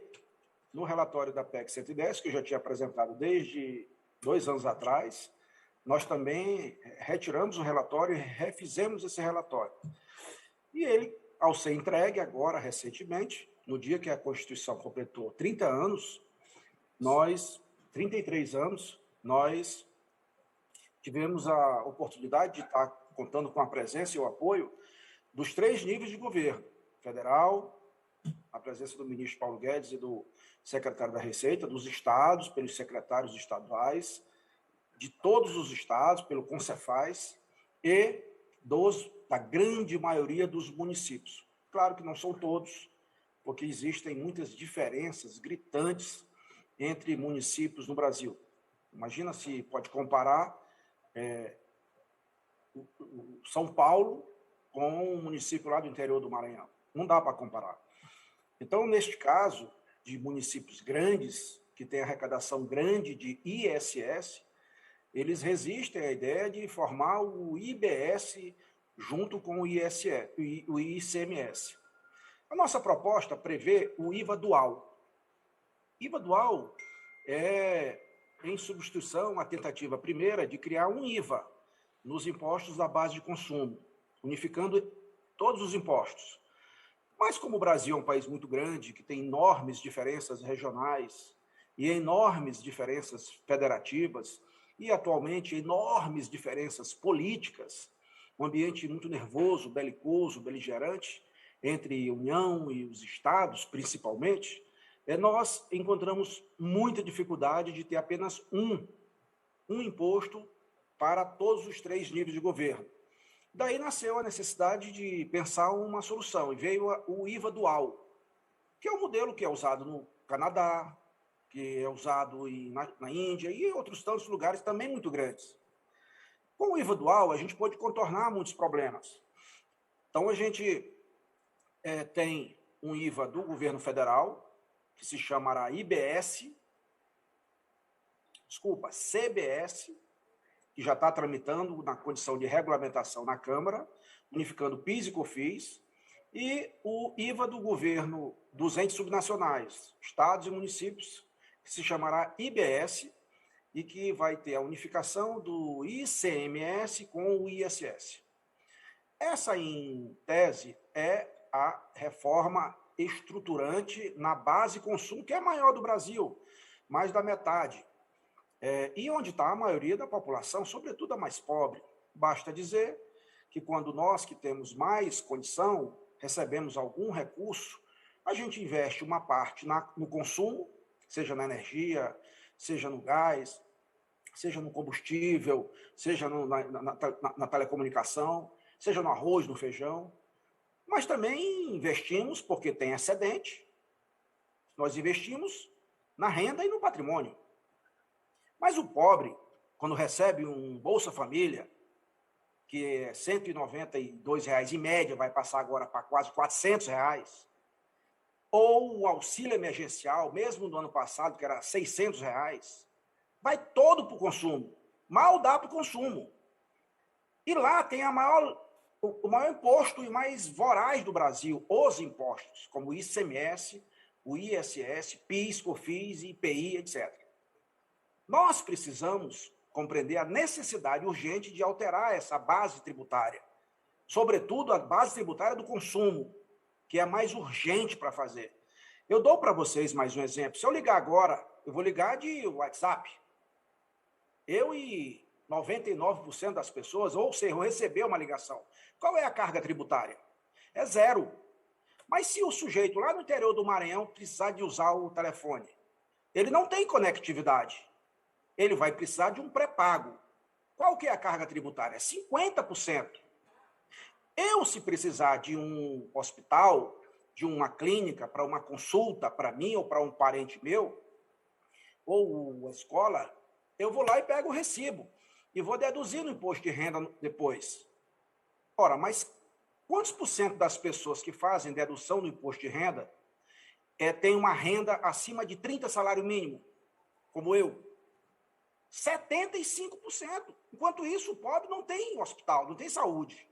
no relatório da PEC 110, que eu já tinha apresentado desde 2 anos atrás. Nós também retiramos o relatório e refizemos esse relatório. E ele, ao ser entregue agora, recentemente, no dia que a Constituição completou 30 anos, 33 anos, nós tivemos a oportunidade de estar contando com a presença e o apoio dos 3 níveis de governo: federal, a presença do ministro Paulo Guedes e do secretário da Receita, dos estados, pelos secretários estaduais, de todos os estados, pelo Concefaz, e da grande maioria dos municípios. Claro que não são todos, porque existem muitas diferenças gritantes entre municípios no Brasil. Imagina se pode comparar São Paulo com um município lá do interior do Maranhão. Não dá para comparar. Então, neste caso, de municípios grandes, que têm arrecadação grande de ISS, eles resistem à ideia de formar o IBS junto com o ICMS. A nossa proposta prevê o IVA dual. IVA dual é em substituição à tentativa primeira de criar um IVA nos impostos da base de consumo, unificando todos os impostos. Mas como o Brasil é um país muito grande, que tem enormes diferenças regionais e enormes diferenças federativas, e atualmente enormes diferenças políticas, um ambiente muito nervoso, belicoso, beligerante, entre a União e os estados, principalmente, nós encontramos muita dificuldade de ter apenas um imposto para todos os 3 níveis de governo. Daí nasceu a necessidade de pensar uma solução, e veio o IVA dual, que é um modelo que é usado no Canadá, que é usado na Índia e em outros tantos lugares também muito grandes. Com o IVA dual, a gente pode contornar muitos problemas. Então, a gente tem um IVA do governo federal, que se chamará CBS, que já está tramitando na condição de regulamentação na Câmara, unificando PIS e COFINS, e o IVA do governo dos entes subnacionais, estados e municípios, que se chamará IBS, e que vai ter a unificação do ICMS com o ISS. Essa, em tese, é a reforma estruturante na base consumo, que é a maior do Brasil, mais da metade. E onde está a maioria da população, sobretudo a mais pobre. Basta dizer que quando nós que temos mais condição, recebemos algum recurso, a gente investe uma parte no consumo, seja na energia, seja no gás, seja no combustível, seja na telecomunicação, seja no arroz, no feijão, mas também investimos, porque tem excedente, nós investimos na renda e no patrimônio. Mas o pobre, quando recebe um Bolsa Família, que é R$ 192 em média, vai passar agora para quase R$ 400, ou o auxílio emergencial, mesmo no ano passado, que era R$ 600, vai todo para o consumo, mal dá para o consumo. E lá tem o maior imposto e mais voraz do Brasil, os impostos, como o ICMS, o ISS, PIS, COFINS, IPI, etc. Nós precisamos compreender a necessidade urgente de alterar essa base tributária, sobretudo a base tributária do consumo, que é a mais urgente para fazer. Eu dou para vocês mais um exemplo. Se eu ligar agora, eu vou ligar de WhatsApp. Eu e 99% das pessoas, ou seja, eu receber uma ligação. Qual é a carga tributária? É zero. Mas se o sujeito lá no interior do Maranhão precisar de usar o telefone, ele não tem conectividade. Ele vai precisar de um pré-pago. Qual que é a carga tributária? 50%. Eu, se precisar de um hospital, de uma clínica, para uma consulta, para mim ou para um parente meu, ou a escola, eu vou lá e pego o recibo e vou deduzir no imposto de renda depois. Ora, mas quantos por cento das pessoas que fazem dedução no imposto de renda têm uma renda acima de 30 salário mínimo, como eu? 75%. Enquanto isso, o pobre não tem hospital, não tem saúde.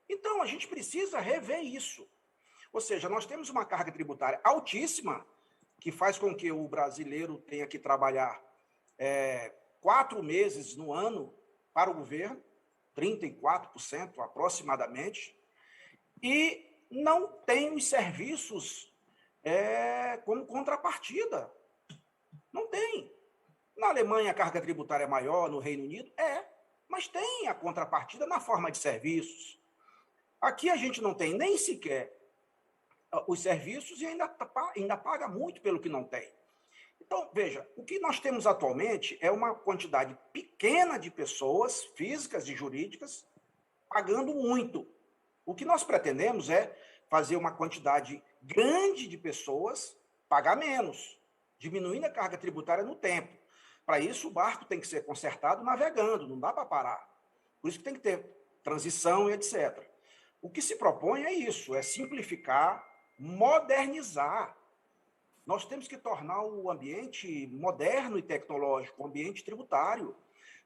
Então, a gente precisa rever isso. Ou seja, nós temos uma carga tributária altíssima, que faz com que o brasileiro tenha que trabalhar 4 meses no ano para o governo, 34% aproximadamente, e não tem os serviços como contrapartida. Não tem. Na Alemanha a carga tributária é maior, no Reino Unido mas tem a contrapartida na forma de serviços. Aqui a gente não tem nem sequer os serviços e ainda paga muito pelo que não tem. Então, veja, o que nós temos atualmente é uma quantidade pequena de pessoas, físicas e jurídicas, pagando muito. O que nós pretendemos é fazer uma quantidade grande de pessoas pagar menos, diminuindo a carga tributária no tempo. Para isso, o barco tem que ser consertado navegando, não dá para parar. Por isso que tem que ter transição e etc. O que se propõe é isso, é simplificar, modernizar. Nós temos que tornar o ambiente moderno e tecnológico, o ambiente tributário.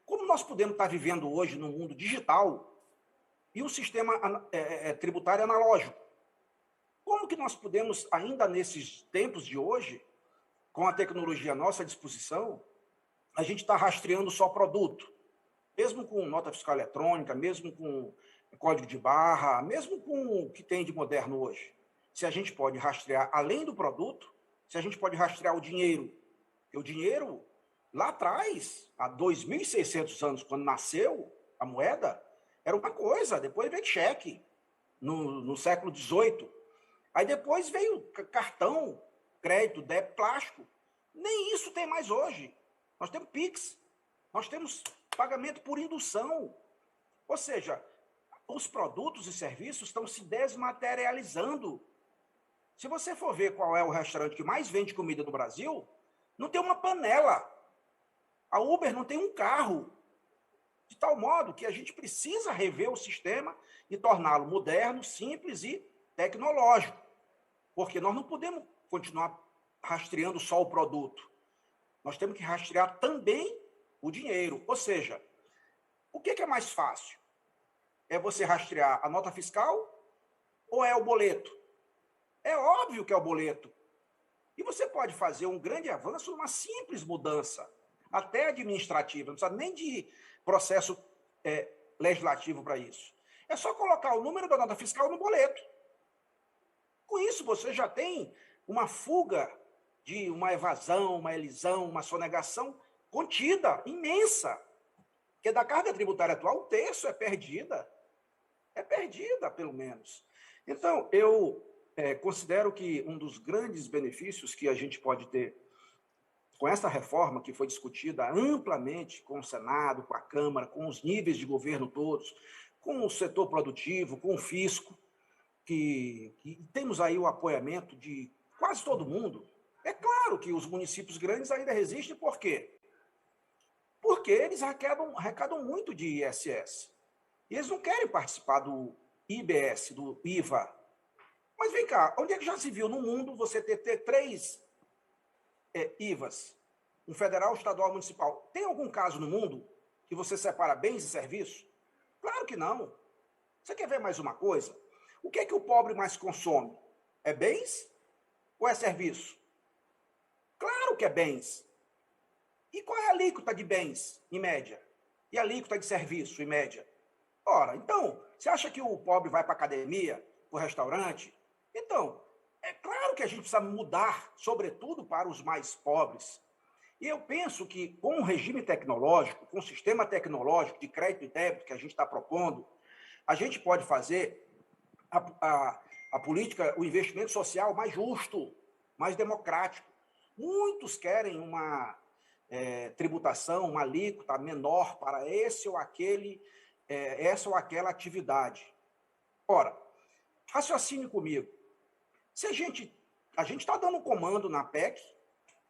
Como nós podemos estar vivendo hoje no mundo digital e um sistema tributário analógico? Como que nós podemos, ainda nesses tempos de hoje, com a tecnologia à nossa disposição, a gente está rastreando só produto? Mesmo com nota fiscal eletrônica, mesmo com código de barra, mesmo com o que tem de moderno hoje. Se a gente pode rastrear além do produto, se a gente pode rastrear o dinheiro. Porque o dinheiro, lá atrás, há 2.600 anos, quando nasceu a moeda, era uma coisa, depois veio cheque, no século XVIII. Aí depois veio cartão, crédito, débito, plástico. Nem isso tem mais hoje. Nós temos PIX, nós temos pagamento por indução. Ou seja, os produtos e serviços estão se desmaterializando. Se você for ver qual é o restaurante que mais vende comida no Brasil, não tem uma panela. A Uber não tem um carro. De tal modo que a gente precisa rever o sistema e torná-lo moderno, simples e tecnológico. Porque nós não podemos continuar rastreando só o produto. Nós temos que rastrear também o dinheiro. Ou seja, o que é mais fácil? É você rastrear a nota fiscal ou é o boleto? É óbvio que é o boleto. E você pode fazer um grande avanço numa simples mudança, até administrativa, não precisa nem de processo legislativo para isso. É só colocar o número da nota fiscal no boleto. Com isso, você já tem uma fuga de uma evasão, uma elisão, uma sonegação contida, imensa. Porque da carga tributária atual, 1/3 é perdida. É perdida, pelo menos. Então, eu considero que um dos grandes benefícios que a gente pode ter com essa reforma, que foi discutida amplamente com o Senado, com a Câmara, com os níveis de governo todos, com o setor produtivo, com o fisco, que temos aí o apoiamento de quase todo mundo. É claro que os municípios grandes ainda resistem, por quê? Porque eles arrecadam muito de ISS. E eles não querem participar do IBS, do IVA. Mas vem cá, onde é que já se viu no mundo você ter 3 IVAs? Um federal, estadual, municipal. Tem algum caso no mundo que você separa bens e serviços? Claro que não. Você quer ver mais uma coisa? O que é que o pobre mais consome? É bens ou é serviço? Claro que é bens. E qual é a alíquota de bens, em média? E a alíquota de serviço, em média? Ora, então, você acha que o pobre vai para a academia, para o restaurante? Então, é claro que a gente precisa mudar, sobretudo para os mais pobres. E eu penso que, com o regime tecnológico, com o sistema tecnológico de crédito e débito que a gente está propondo, a gente pode fazer a política, o investimento social mais justo, mais democrático. Muitos querem uma tributação, uma alíquota menor para essa ou aquela atividade. Ora, raciocine comigo. Se a gente está dando um comando na PEC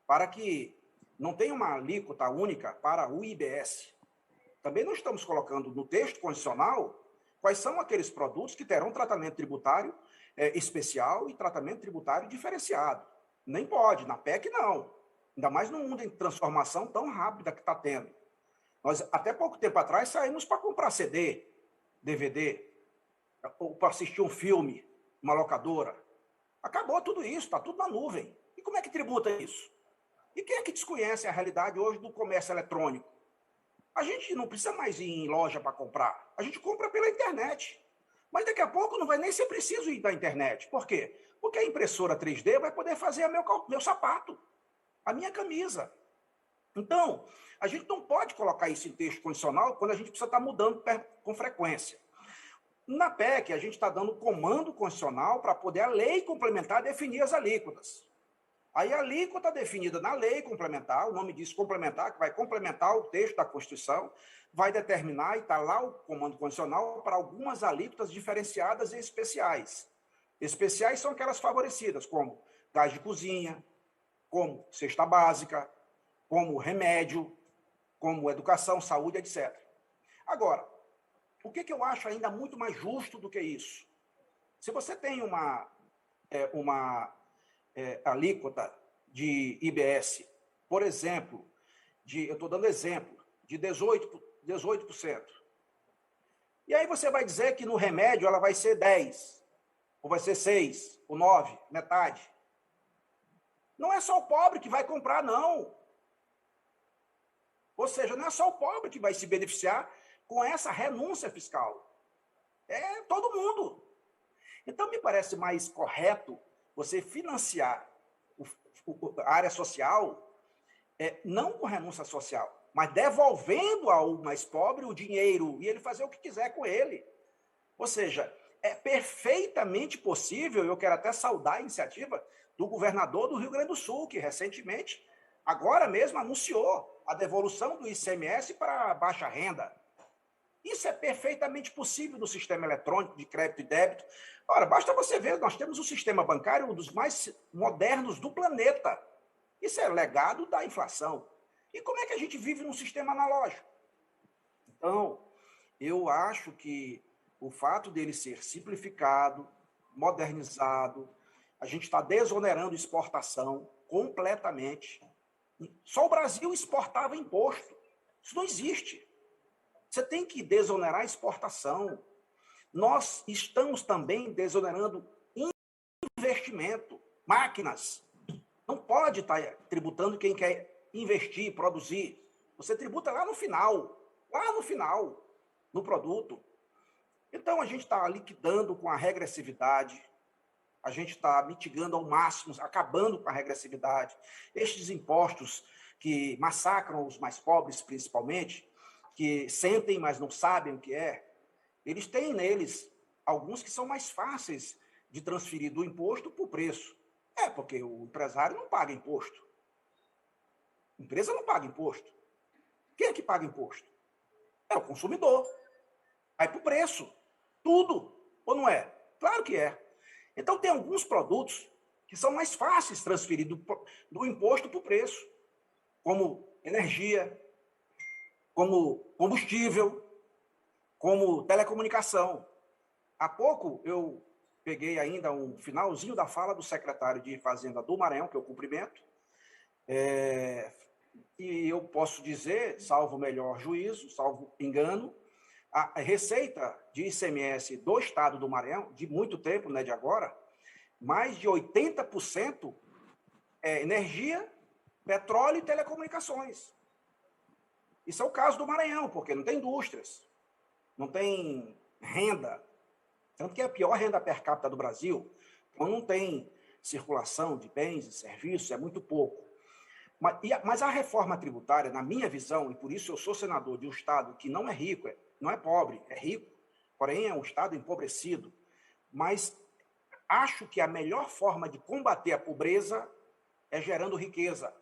para que não tenha uma alíquota única para o IBS. Também não estamos colocando no texto constitucional quais são aqueles produtos que terão tratamento tributário especial e tratamento tributário diferenciado. Nem pode, na PEC não. Ainda mais num mundo em transformação tão rápida que está tendo. Nós, até pouco tempo atrás, saímos para comprar CD, DVD, ou para assistir um filme, uma locadora. Acabou tudo isso, está tudo na nuvem. E como é que tributa isso? E quem é que desconhece a realidade hoje do comércio eletrônico? A gente não precisa mais ir em loja para comprar. A gente compra pela internet. Mas daqui a pouco não vai nem ser preciso ir da internet. Por quê? Porque a impressora 3D vai poder fazer meu sapato, a minha camisa. Então, a gente não pode colocar isso em texto condicional quando a gente precisa estar mudando com frequência. Na PEC, a gente está dando comando constitucional para poder a lei complementar definir as alíquotas. Aí a alíquota definida na lei complementar, o nome diz complementar, que vai complementar o texto da Constituição, vai determinar, e está lá o comando constitucional, para algumas alíquotas diferenciadas e especiais. Especiais são aquelas favorecidas, como gás de cozinha, como cesta básica, como remédio, como educação, saúde, etc. Agora, o que eu acho ainda muito mais justo do que isso? Se você tem uma alíquota de IBS, por exemplo, eu estou dando exemplo, de 18%. E aí você vai dizer que no remédio ela vai ser 10%, ou vai ser 6%, ou 9%, metade. Não é só o pobre que vai comprar, não. Ou seja, não é só o pobre que vai se beneficiar com essa renúncia fiscal. É todo mundo. Então, me parece mais correto você financiar a área social, não com renúncia social, mas devolvendo ao mais pobre o dinheiro e ele fazer o que quiser com ele. Ou seja, é perfeitamente possível, eu quero até saudar a iniciativa do governador do Rio Grande do Sul, que recentemente, agora mesmo, anunciou a devolução do ICMS para a baixa renda. Isso é perfeitamente possível no sistema eletrônico de crédito e débito. Ora, basta você ver, nós temos um sistema bancário um dos mais modernos do planeta. Isso é legado da inflação. E como é que a gente vive num sistema analógico? Então, eu acho que o fato dele ser simplificado, modernizado, a gente está desonerando exportação. completamente. Só o Brasil exportava imposto. Isso não existe. Você tem que desonerar a exportação. Nós estamos também desonerando investimento, máquinas. Não pode estar tributando quem quer investir, produzir. Você tributa lá no final, no produto. Então, a gente está liquidando com a regressividade, a gente está mitigando ao máximo, acabando com a regressividade. Estes impostos que massacram os mais pobres, principalmente, que sentem, mas não sabem o que é, eles têm neles alguns que são mais fáceis de transferir do imposto para o preço. Porque o empresário não paga imposto. A empresa não paga imposto. Quem é que paga imposto? É o consumidor. Vai para o preço. Tudo. Ou não é? Claro que é. Então, tem alguns produtos que são mais fáceis de transferir do imposto para o preço, como energia, como combustível, como telecomunicação. Há pouco, eu peguei ainda um finalzinho da fala do secretário de Fazenda do Maranhão, que eu cumprimento, e eu posso dizer, salvo melhor juízo, salvo engano, a receita de ICMS do estado do Maranhão, de muito tempo, não é de agora, mais de 80% é energia, petróleo e telecomunicações. Isso é o caso do Maranhão, porque não tem indústrias, não tem renda, tanto que é a pior renda per capita do Brasil, então não tem circulação de bens e serviços, é muito pouco. Mas a reforma tributária, na minha visão, e por isso eu sou senador de um estado que não é rico, não é pobre, é rico, porém é um estado empobrecido, mas acho que a melhor forma de combater a pobreza é gerando riqueza.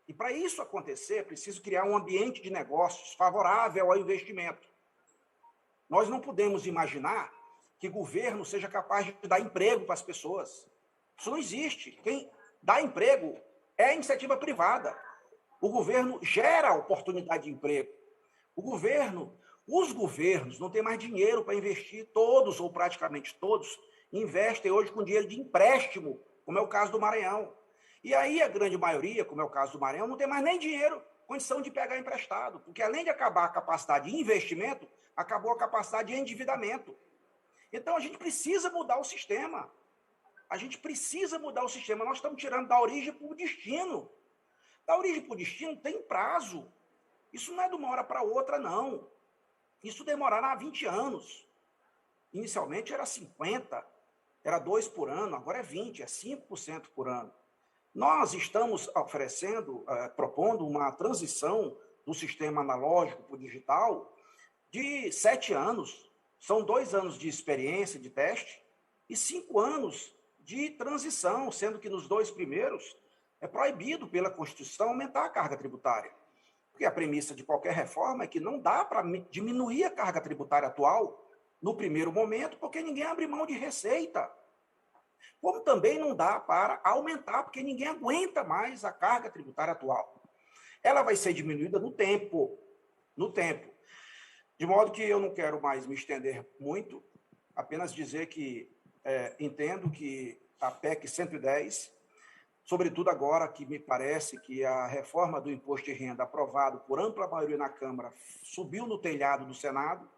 E para isso acontecer, é preciso criar um ambiente de negócios favorável ao investimento. Nós não podemos imaginar que o governo seja capaz de dar emprego para as pessoas. Isso não existe. Quem dá emprego é a iniciativa privada. O governo gera oportunidade de emprego. Os governos não têm mais dinheiro para investir, todos ou praticamente todos investem hoje com dinheiro de empréstimo, como é o caso do Maranhão. E aí a grande maioria, como é o caso do Maranhão, não tem mais nem dinheiro, condição de pegar emprestado, porque além de acabar a capacidade de investimento, acabou a capacidade de endividamento. Então a gente precisa mudar o sistema. Nós estamos tirando da origem para o destino. Da origem para o destino tem prazo. Isso não é de uma hora para outra, não. Isso demorará 20 anos. Inicialmente era 50, era 2 por ano, agora é 20, é 5% por ano. Nós estamos propondo uma transição do sistema analógico para o digital de 7 anos. São 2 anos de experiência, de teste, e 5 anos de transição, sendo que nos 2 primeiros é proibido pela Constituição aumentar a carga tributária. Porque a premissa de qualquer reforma é que não dá para diminuir a carga tributária atual no primeiro momento, porque ninguém abre mão de receita. Como também não dá para aumentar, porque ninguém aguenta mais a carga tributária atual. Ela vai ser diminuída no tempo. De modo que eu não quero mais me estender muito, apenas dizer que entendo que a PEC 110, sobretudo agora que me parece que a reforma do imposto de renda aprovado por ampla maioria na Câmara subiu no telhado do Senado,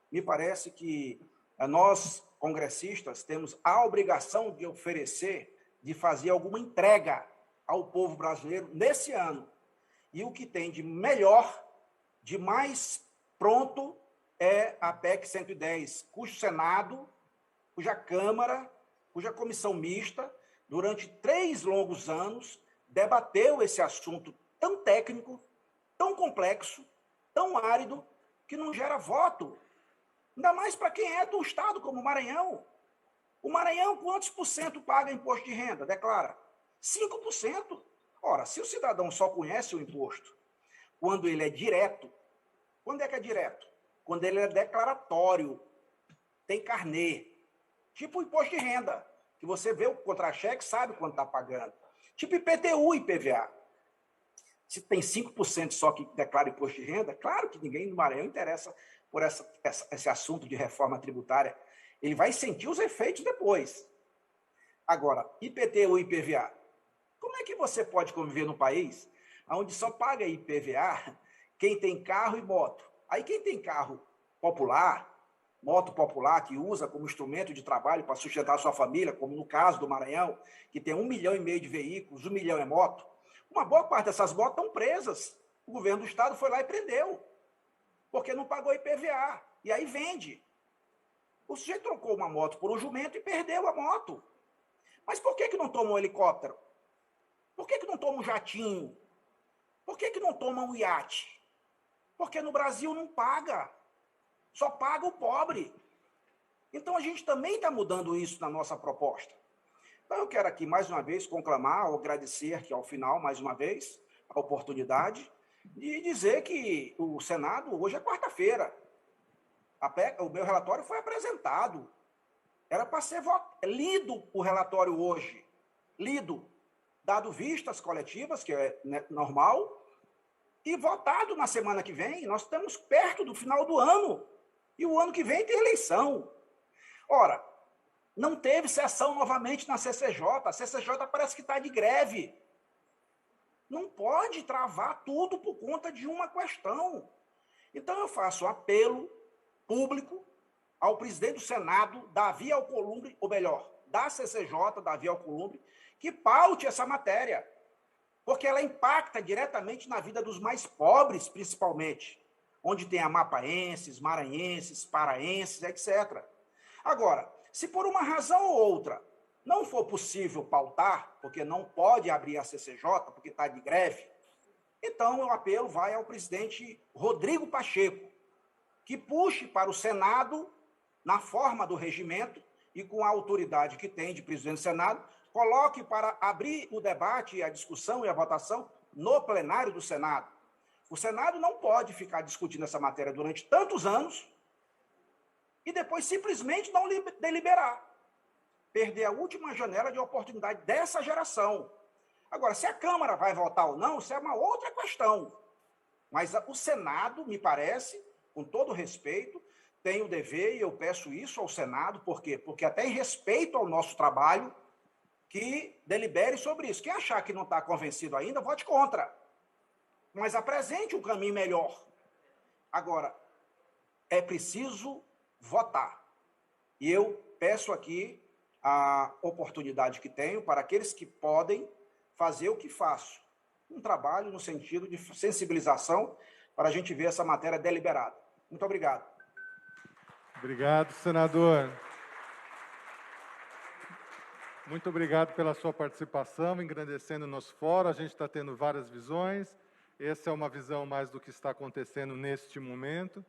me parece que nós, congressistas, temos a obrigação de oferecer, de fazer alguma entrega ao povo brasileiro nesse ano. E o que tem de melhor, de mais pronto, é a PEC 110, cujo Senado, cuja Câmara, cuja comissão mista, durante 3 longos anos, debateu esse assunto tão técnico, tão complexo, tão árido, que não gera voto. Ainda mais para quem é do estado como o Maranhão. O Maranhão, quantos por cento paga imposto de renda? Declara. 5%. Ora, se o cidadão só conhece o imposto quando ele é direto, quando é que é direto? Quando ele é declaratório, tem carnê. Tipo o imposto de renda, que você vê o contra-cheque, sabe quanto está pagando. Tipo IPTU e IPVA. Se tem 5% só que declara imposto de renda, claro que ninguém no Maranhão interessa por esse assunto de reforma tributária. Ele vai sentir os efeitos depois. Agora, IPTU e IPVA. Como é que você pode conviver num país onde só paga IPVA quem tem carro e moto? Aí quem tem carro popular, moto popular, que usa como instrumento de trabalho para sustentar a sua família, como no caso do Maranhão, que tem 1,5 milhão de veículos, 1 milhão é moto, uma boa parte dessas motos estão presas. O governo do estado foi lá e prendeu, porque não pagou IPVA. E aí vende. O sujeito trocou uma moto por um jumento e perdeu a moto. Mas por que não toma um helicóptero? Por que não toma um jatinho? Por que não toma um iate? Porque no Brasil não paga. Só paga o pobre. Então a gente também está mudando isso na nossa proposta. Então eu quero aqui mais uma vez conclamar, agradecer aqui ao final mais uma vez a oportunidade de dizer que o Senado hoje é quarta-feira. O meu relatório foi apresentado. Era para ser lido o relatório hoje. Lido. Dado vistas coletivas, que é normal, e votado na semana que vem. Nós estamos perto do final do ano. E o ano que vem tem eleição. Ora, não teve sessão novamente na CCJ. A CCJ parece que está de greve. Não pode travar tudo por conta de uma questão. Então eu faço um apelo público ao presidente do Senado, Davi Alcolumbre, ou melhor, da CCJ, Davi Alcolumbre, que paute essa matéria, porque ela impacta diretamente na vida dos mais pobres, principalmente, onde tem amapaenses, maranhenses, paraenses, etc. Agora, se por uma razão ou outra não for possível pautar, porque não pode abrir a CCJ, porque está de greve, então o apelo vai ao presidente Rodrigo Pacheco, que puxe para o Senado, na forma do regimento e com a autoridade que tem de presidente do Senado, coloque para abrir o debate, a discussão e a votação no plenário do Senado. O Senado não pode ficar discutindo essa matéria durante tantos anos e depois simplesmente não deliberar. Perder a última janela de oportunidade dessa geração. Agora, se a Câmara vai votar ou não, isso é uma outra questão. Mas o Senado, me parece, com todo respeito, tem o dever, e eu peço isso ao Senado, por quê? Porque até em respeito ao nosso trabalho, que delibere sobre isso. Quem achar que não está convencido ainda, vote contra. Mas apresente um caminho melhor. Agora, é preciso votar. E eu peço aqui a oportunidade que tenho para aqueles que podem fazer o que faço. Um trabalho no sentido de sensibilização para a gente ver essa matéria deliberada. Muito obrigado. Obrigado, senador. Muito obrigado pela sua participação, engrandecendo o nosso fórum. A gente está tendo várias visões. Essa é uma visão mais do que está acontecendo neste momento.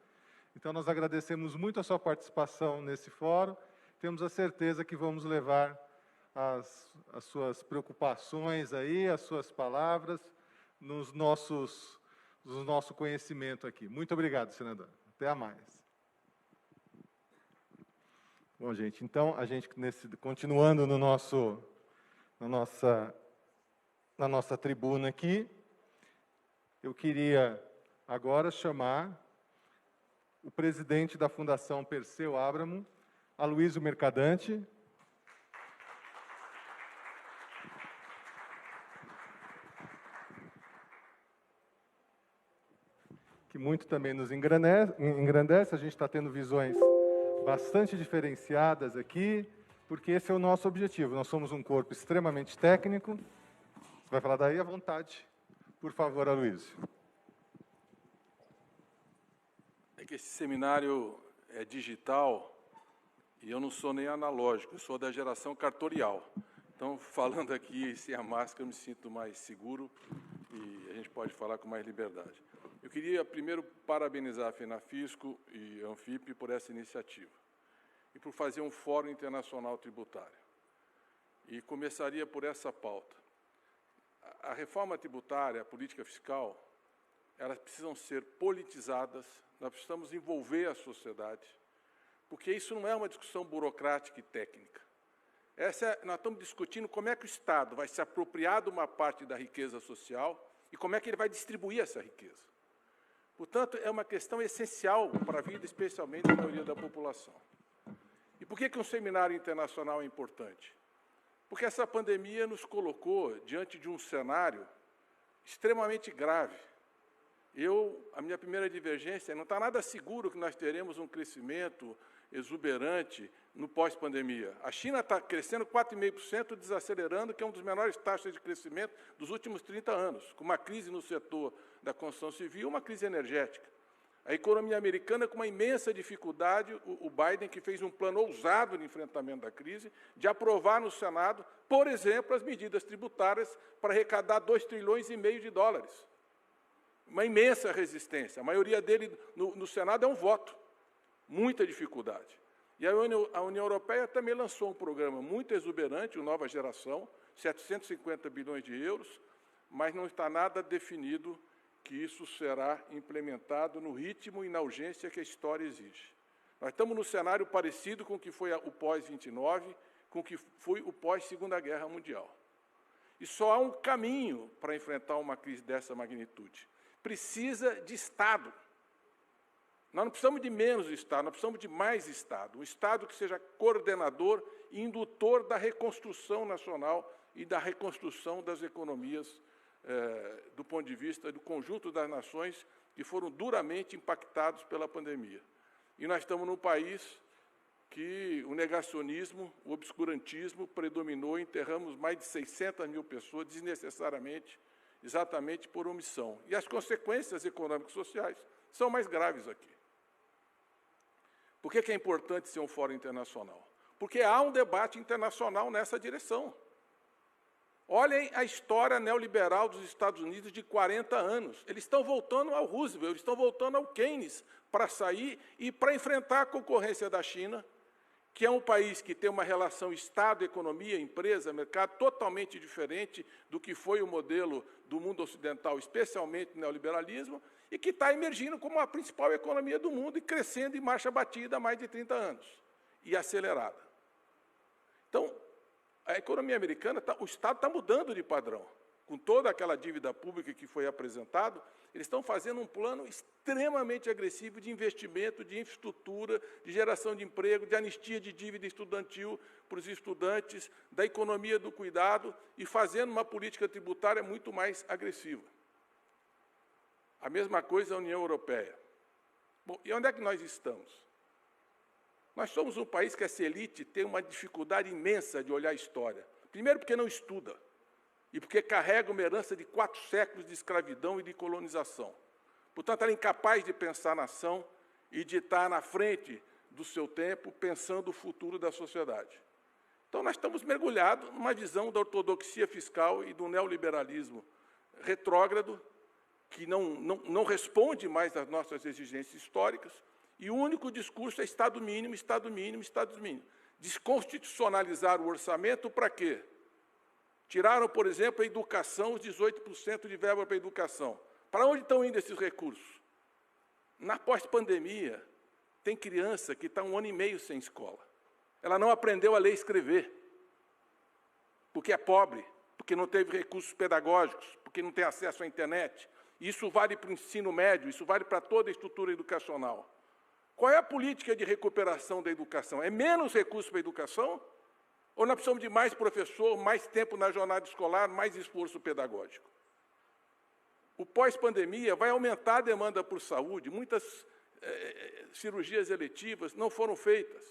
Então, nós agradecemos muito a sua participação nesse fórum. Temos a certeza que vamos levar as suas preocupações aí, as suas palavras, no nosso conhecimento aqui. Muito obrigado, senador. Até a mais. Bom, gente, então, continuando na nossa tribuna aqui, eu queria agora chamar o presidente da Fundação Perseu Abramo, Aloysio Mercadante, que muito também nos engrandece. A gente está tendo visões bastante diferenciadas aqui, porque esse é o nosso objetivo. Nós somos um corpo extremamente técnico. Você vai falar daí à vontade. Por favor, Aloysio. É que esse seminário é digital e eu não sou nem analógico, eu sou da geração cartorial. Então, falando aqui sem a máscara, eu me sinto mais seguro e a gente pode falar com mais liberdade. Eu queria, primeiro, parabenizar a FENAFISCO e a Anfip por essa iniciativa e por fazer um fórum internacional tributário. E começaria por essa pauta. A reforma tributária, a política fiscal, elas precisam ser politizadas, nós precisamos envolver a sociedade, porque isso não é uma discussão burocrática e técnica. Nós estamos discutindo como é que o Estado vai se apropriar de uma parte da riqueza social e como é que ele vai distribuir essa riqueza. Portanto, é uma questão essencial para a vida, especialmente da maioria da população. E por que um seminário internacional é importante? Porque essa pandemia nos colocou diante de um cenário extremamente grave. A minha primeira divergência, não está nada seguro que nós teremos um crescimento exuberante no pós-pandemia. A China está crescendo 4,5%, desacelerando, que é uma das menores taxas de crescimento dos últimos 30 anos, com uma crise no setor da construção civil, uma crise energética. A economia americana com uma imensa dificuldade, o Biden, que fez um plano ousado de enfrentamento da crise, de aprovar no Senado, por exemplo, as medidas tributárias para arrecadar 2,5 trilhões de dólares. Uma imensa resistência. A maioria dele no Senado é um voto. Muita dificuldade. E a União Europeia também lançou um programa muito exuberante, o Nova Geração, 750 bilhões de euros, mas não está nada definido que isso será implementado no ritmo e na urgência que a história exige. Nós estamos num cenário parecido com o que foi o pós-29, com o que foi o pós-Segunda Guerra Mundial. E só há um caminho para enfrentar uma crise dessa magnitude. Precisa de Estado. Nós não precisamos de menos Estado, nós precisamos de mais Estado. Um Estado que seja coordenador e indutor da reconstrução nacional e da reconstrução das economias do ponto de vista do conjunto das nações que foram duramente impactados pela pandemia. E nós estamos num país que o negacionismo, o obscurantismo predominou, enterramos mais de 600 mil pessoas desnecessariamente, exatamente por omissão. E as consequências econômicas e sociais são mais graves aqui. Por que é importante ser um fórum internacional? Porque há um debate internacional nessa direção. Olhem a história neoliberal dos Estados Unidos de 40 anos. Eles estão voltando ao Roosevelt, eles estão voltando ao Keynes para sair e para enfrentar a concorrência da China, que é um país que tem uma relação Estado, economia, empresa, mercado totalmente diferente do que foi o modelo do mundo ocidental, especialmente o neoliberalismo, e que está emergindo como a principal economia do mundo e crescendo em marcha batida há mais de 30 anos, e acelerada. Então, a economia americana, o Estado está mudando de padrão. Com toda aquela dívida pública que foi apresentado, eles estão fazendo um plano extremamente agressivo de investimento, de infraestrutura, de geração de emprego, de anistia de dívida estudantil para os estudantes, da economia do cuidado e fazendo uma política tributária muito mais agressiva. A mesma coisa a União Europeia. Bom, e onde é que nós estamos? Nós somos um país que essa elite tem uma dificuldade imensa de olhar a história. Primeiro porque não estuda, e porque carrega uma herança de 4 séculos de escravidão e de colonização. Portanto, ela é incapaz de pensar a nação e de estar na frente do seu tempo, pensando o futuro da sociedade. Então, nós estamos mergulhados numa visão da ortodoxia fiscal e do neoliberalismo retrógrado, que não responde mais às nossas exigências históricas, e o único discurso é Estado mínimo, Estado mínimo, Estado mínimo. Desconstitucionalizar o orçamento para quê? Tiraram, por exemplo, a educação, os 18% de verba para a educação. Para onde estão indo esses recursos? Na pós-pandemia, tem criança que está 1 ano e meio sem escola. Ela não aprendeu a ler e escrever, porque é pobre, porque não teve recursos pedagógicos, porque não tem acesso à internet. Isso vale para o ensino médio, isso vale para toda a estrutura educacional. Qual é a política de recuperação da educação? É menos recursos para a educação? Ou nós precisamos de mais professor, mais tempo na jornada escolar, mais esforço pedagógico? O pós-pandemia vai aumentar a demanda por saúde, muitas cirurgias eletivas não foram feitas.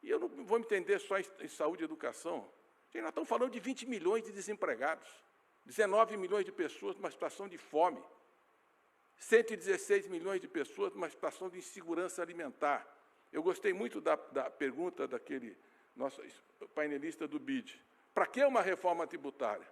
E eu não vou me entender só em saúde e educação. Gente, nós estamos falando de 20 milhões de desempregados, 19 milhões de pessoas numa situação de fome, 116 milhões de pessoas numa situação de insegurança alimentar. Eu gostei muito da pergunta daquele nosso painelista do BID. Para que uma reforma tributária?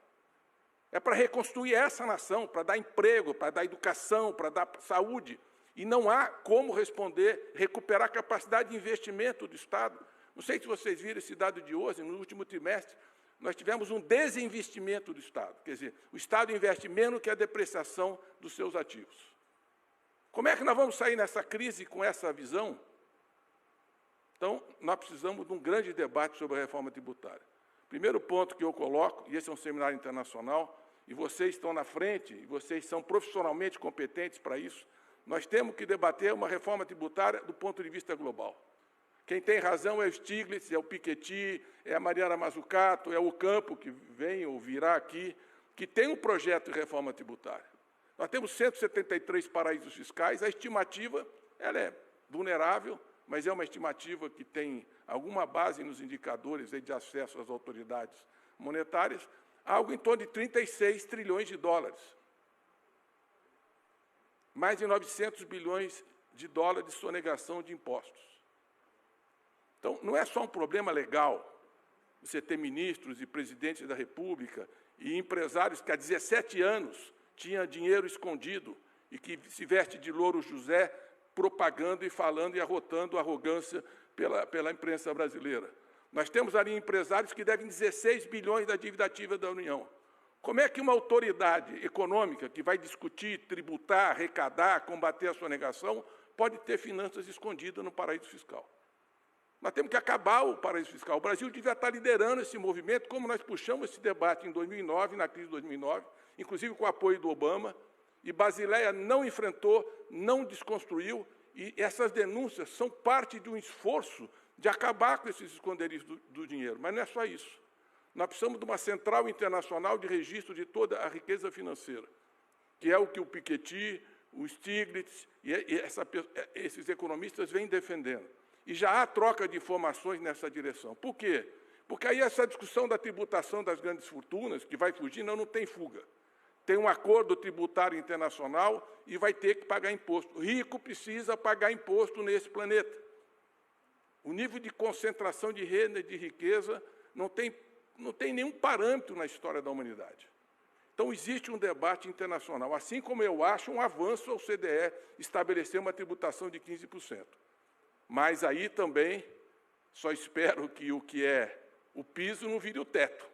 É para reconstruir essa nação, para dar emprego, para dar educação, para dar saúde. E não há como responder, recuperar a capacidade de investimento do Estado. Não sei se vocês viram esse dado de hoje, no último trimestre, nós tivemos um desinvestimento do Estado. Quer dizer, o Estado investe menos que a depreciação dos seus ativos. Como é que nós vamos sair nessa crise com essa visão? Então, nós precisamos de um grande debate sobre a reforma tributária. Primeiro ponto que eu coloco, e esse é um seminário internacional, e vocês estão na frente, e vocês são profissionalmente competentes para isso, nós temos que debater uma reforma tributária do ponto de vista global. Quem tem razão é o Stiglitz, é o Piketty, é a Mariana Mazzucato, é o Campo, que vem ou virá aqui, que tem um projeto de reforma tributária. Nós temos 173 paraísos fiscais, a estimativa ela é vulnerável, mas é uma estimativa que tem alguma base nos indicadores de acesso às autoridades monetárias, algo em torno de 36 trilhões de dólares. Mais de 900 bilhões de dólares de sonegação de impostos. Então, não é só um problema legal você ter ministros e presidentes da República e empresários que há 17 anos tinham dinheiro escondido e que se veste de Louro José propagando e falando e arrotando arrogância pela imprensa brasileira. Nós temos ali empresários que devem 16 bilhões da dívida ativa da União. Como é que uma autoridade econômica que vai discutir, tributar, arrecadar, combater a sonegação, pode ter finanças escondidas no paraíso fiscal? Nós temos que acabar o paraíso fiscal. O Brasil devia estar liderando esse movimento, como nós puxamos esse debate em 2009, na crise de 2009, inclusive com o apoio do Obama, e Basileia não enfrentou, não desconstruiu, e essas denúncias são parte de um esforço de acabar com esses esconderijos do dinheiro. Mas não é só isso. Nós precisamos de uma central internacional de registro de toda a riqueza financeira, que é o que o Piketty, o Stiglitz e esses economistas vêm defendendo. E já há troca de informações nessa direção. Por quê? Porque aí essa discussão da tributação das grandes fortunas, que vai fugir, não tem fuga. Tem um acordo tributário internacional e vai ter que pagar imposto. O rico precisa pagar imposto nesse planeta. O nível de concentração de renda e de riqueza não tem nenhum parâmetro na história da humanidade. Então, existe um debate internacional, assim como eu acho um avanço ao CDE estabelecer uma tributação de 15%. Mas aí também só espero que o que é o piso não vire o teto,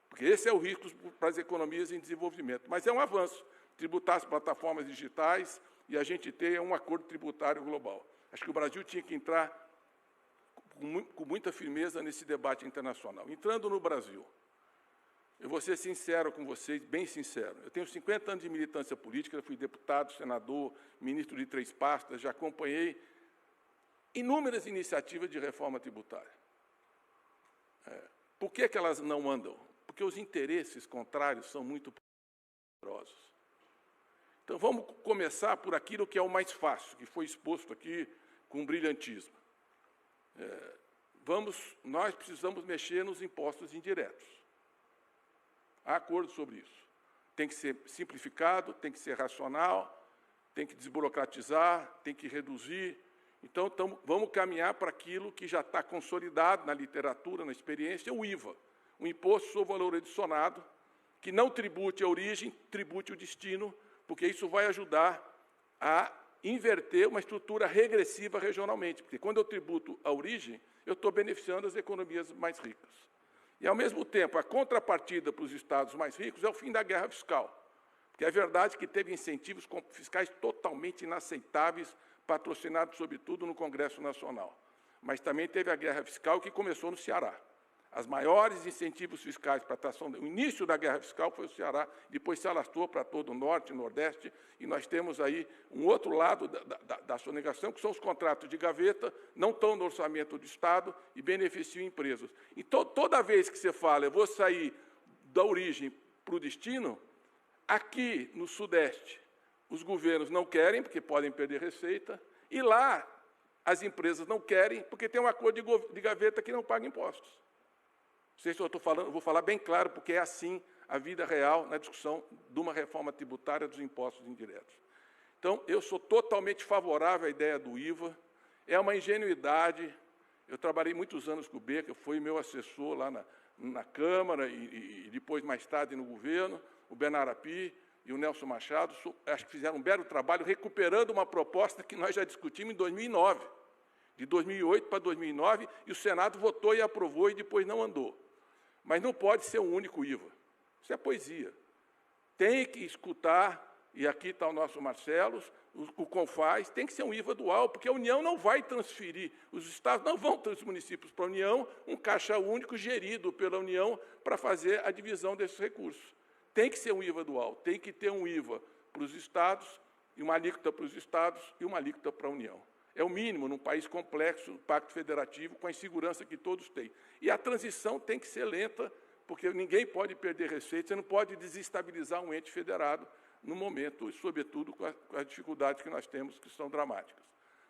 porque esse é o risco para as economias em desenvolvimento. Mas é um avanço, tributar as plataformas digitais e a gente ter um acordo tributário global. Acho que o Brasil tinha que entrar com muita firmeza nesse debate internacional. Entrando no Brasil, eu vou ser sincero com vocês, bem sincero. Eu tenho 50 anos de militância política, fui deputado, senador, ministro de 3 pastas, já acompanhei inúmeras iniciativas de reforma tributária. Por que elas não andam? Porque os interesses contrários são muito poderosos. Então, vamos começar por aquilo que é o mais fácil, que foi exposto aqui com brilhantismo. Nós precisamos mexer nos impostos indiretos. Há acordo sobre isso. Tem que ser simplificado, tem que ser racional, tem que desburocratizar, tem que reduzir. Então, vamos caminhar para aquilo que já está consolidado na literatura, na experiência, o IVA, o Imposto sobre o Valor Adicionado, que não tribute a origem, tribute o destino, porque isso vai ajudar a inverter uma estrutura regressiva regionalmente, porque quando eu tributo a origem, eu estou beneficiando as economias mais ricas. E, ao mesmo tempo, a contrapartida para os estados mais ricos é o fim da guerra fiscal, porque é verdade que teve incentivos fiscais totalmente inaceitáveis, patrocinados, sobretudo, no Congresso Nacional. Mas também teve a guerra fiscal que começou no Ceará. As maiores incentivos fiscais para a atração, o início da guerra fiscal foi o Ceará, depois se alastrou para todo o Norte e Nordeste, e nós temos aí um outro lado da sonegação, que são os contratos de gaveta, não estão no orçamento do Estado e beneficiam empresas. Então, toda vez que você fala, eu vou sair da origem para o destino, aqui no Sudeste, os governos não querem, porque podem perder receita, e lá as empresas não querem, porque tem um acordo de gaveta que não paga impostos. Não sei se eu estou falando, eu vou falar bem claro, porque é assim a vida real na discussão de uma reforma tributária dos impostos indiretos. Então, eu sou totalmente favorável à ideia do IVA, é uma ingenuidade. Eu trabalhei muitos anos com o Beca, foi meu assessor lá na Câmara e depois, mais tarde, no governo, o Bernardo Api e o Nelson Machado, acho que fizeram um belo trabalho recuperando uma proposta que nós já discutimos em 2009, de 2008 para 2009, e o Senado votou e aprovou e depois não andou. Mas não pode ser um único IVA. Isso é poesia. Tem que escutar, e aqui está o nosso Marcelo, o CONFAS, tem que ser um IVA dual, porque a União não vai transferir, os estados não vão transferir os municípios para a União, um caixa único gerido pela União para fazer a divisão desses recursos. Tem que ser um IVA dual, tem que ter um IVA para os estados, e uma alíquota para os estados e uma alíquota para a União. É o mínimo num país complexo, pacto federativo, com a insegurança que todos têm. E a transição tem que ser lenta, porque ninguém pode perder receita, você não pode desestabilizar um ente federado no momento, e, sobretudo, com as dificuldades que nós temos, que são dramáticas.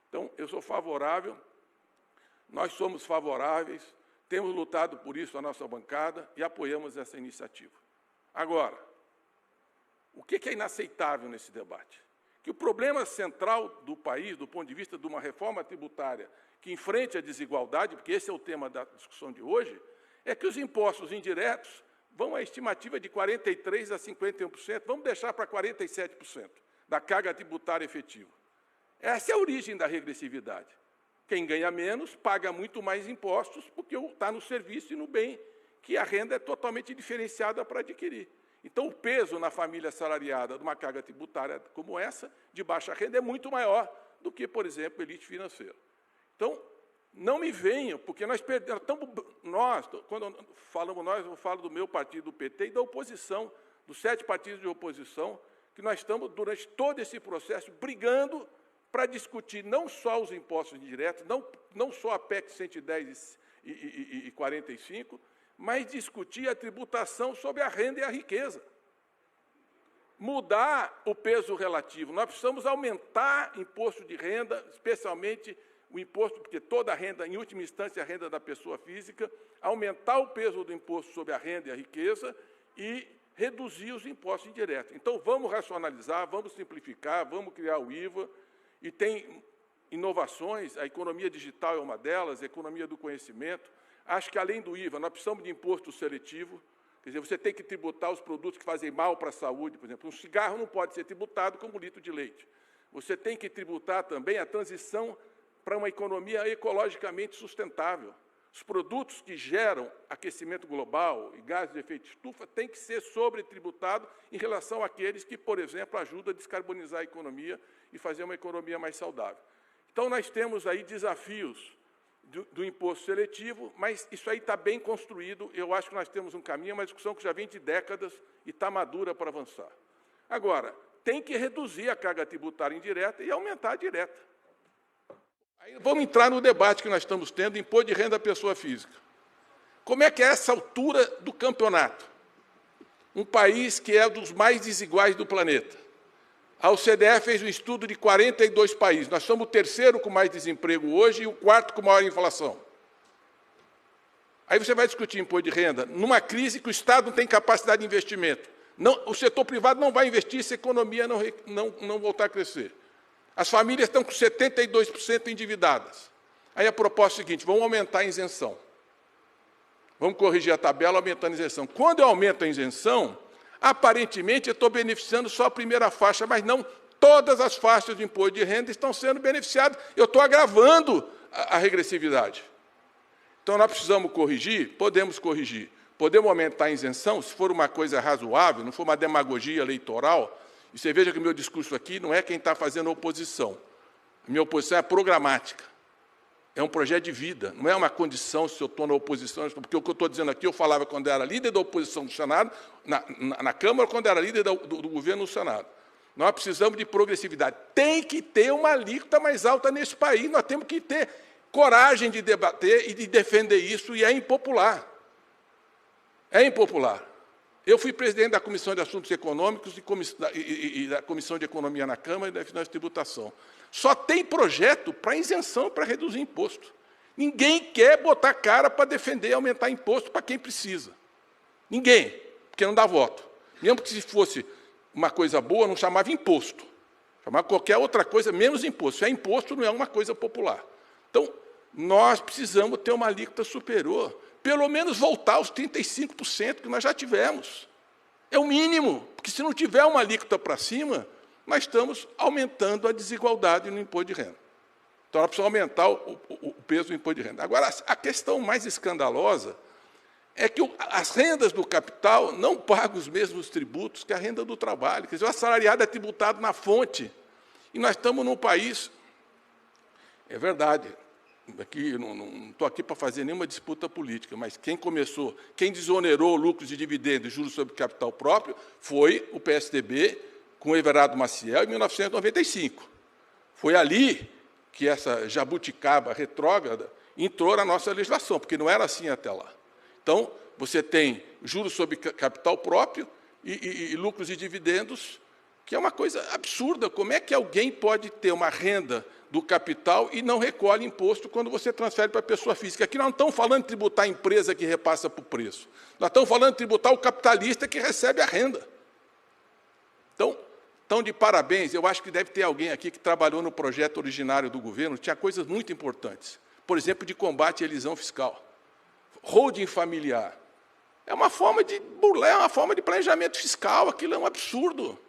Então, eu sou favorável, nós somos favoráveis, temos lutado por isso a nossa bancada e apoiamos essa iniciativa. Agora, o que é inaceitável nesse debate? Que o problema central do país, do ponto de vista de uma reforma tributária que enfrente a desigualdade, porque esse é o tema da discussão de hoje, é que os impostos indiretos vão à estimativa de 43% a 51%, vamos deixar para 47% da carga tributária efetiva. Essa é a origem da regressividade. Quem ganha menos paga muito mais impostos porque está no serviço e no bem, que a renda é totalmente diferenciada para adquirir. Então, o peso na família assalariada de uma carga tributária como essa, de baixa renda, é muito maior do que, por exemplo, elite financeira. Então, não me venham, porque nós perdemos... Quando falamos nós, eu falo do meu partido, do PT, e da oposição, dos 7 partidos de oposição, que nós estamos, durante todo esse processo, brigando para discutir não só os impostos indiretos, não só a PEC 110 e 45, mas discutir a tributação sobre a renda e a riqueza. Mudar o peso relativo. Nós precisamos aumentar o imposto de renda, especialmente o imposto, porque toda a renda, em última instância, é a renda da pessoa física, aumentar o peso do imposto sobre a renda e a riqueza e reduzir os impostos indiretos. Então, vamos racionalizar, vamos simplificar, vamos criar o IVA, e tem inovações, a economia digital é uma delas, a economia do conhecimento. Acho que, além do IVA, nós precisamos de imposto seletivo, quer dizer, você tem que tributar os produtos que fazem mal para a saúde, por exemplo. Um cigarro não pode ser tributado como um litro de leite. Você tem que tributar também a transição para uma economia ecologicamente sustentável. Os produtos que geram aquecimento global e gases de efeito estufa têm que ser sobretributados em relação àqueles que, por exemplo, ajudam a descarbonizar a economia e fazer uma economia mais saudável. Então, nós temos aí desafios do imposto seletivo, mas isso aí está bem construído. Eu acho que nós temos um caminho, uma discussão que já vem de décadas e está madura para avançar. Agora, tem que reduzir a carga tributária indireta e aumentar a direta. Aí vamos entrar no debate que nós estamos tendo, imposto de renda à pessoa física. Como é que é essa altura do campeonato? Um país que é dos mais desiguais do planeta. A OCDE fez um estudo de 42 países. Nós somos o 3º com mais desemprego hoje e o 4º com maior inflação. Aí você vai discutir imposto de renda numa crise que o Estado não tem capacidade de investimento. O setor privado não vai investir se a economia não voltar a crescer. As famílias estão com 72% endividadas. Aí a proposta é a seguinte, vamos aumentar a isenção. Vamos corrigir a tabela aumentando a isenção. Quando eu aumento a isenção, aparentemente eu estou beneficiando só a primeira faixa, mas não todas as faixas de imposto de renda estão sendo beneficiadas. Eu estou agravando a regressividade. Então, nós precisamos corrigir? Podemos corrigir. Podemos aumentar a isenção, se for uma coisa razoável, não for uma demagogia eleitoral. E você veja que o meu discurso aqui não é quem está fazendo oposição. A minha oposição é programática. É um projeto de vida, não é uma condição se eu estou na oposição, porque o que eu estou dizendo aqui, eu falava quando era líder da oposição no Senado, na Câmara, quando era líder do governo no Senado. Nós precisamos de progressividade. Tem que ter uma alíquota mais alta nesse país, nós temos que ter coragem de debater e de defender isso, e é impopular. É impopular. Eu fui presidente da Comissão de Assuntos Econômicos e da Comissão de Economia na Câmara e da Finanças e Tributação. Só tem projeto para isenção, para reduzir imposto. Ninguém quer botar cara para defender e aumentar imposto para quem precisa. Ninguém, porque não dá voto. Mesmo que se fosse uma coisa boa, não chamava imposto. Chamava qualquer outra coisa, menos imposto. Se é imposto, não é uma coisa popular. Então, nós precisamos ter uma alíquota superior. Pelo menos voltar aos 35% que nós já tivemos. É o mínimo, porque se não tiver uma alíquota para cima, nós estamos aumentando a desigualdade no imposto de renda. Então, nós precisamos aumentar o peso do imposto de renda. Agora, a questão mais escandalosa é que as rendas do capital não pagam os mesmos tributos que a renda do trabalho. Quer dizer, o assalariado é tributado na fonte. E nós estamos num país... É verdade, aqui, não estou aqui para fazer nenhuma disputa política, mas quem desonerou lucros de dividendos e juros sobre capital próprio foi o PSDB com o Everardo Maciel, em 1995. Foi ali que essa jabuticaba retrógrada entrou na nossa legislação, porque não era assim até lá. Então, você tem juros sobre capital próprio e lucros e dividendos, que é uma coisa absurda. Como é que alguém pode ter uma renda do capital e não recolhe imposto quando você transfere para a pessoa física? Aqui nós não estamos falando de tributar a empresa que repassa por preço. Nós estamos falando de tributar o capitalista que recebe a renda. Então, de parabéns, eu acho que deve ter alguém aqui que trabalhou no projeto originário do governo, tinha coisas muito importantes. Por exemplo, de combate à elisão fiscal. Holding familiar. É uma forma de burlar, é uma forma de planejamento fiscal, aquilo é um absurdo.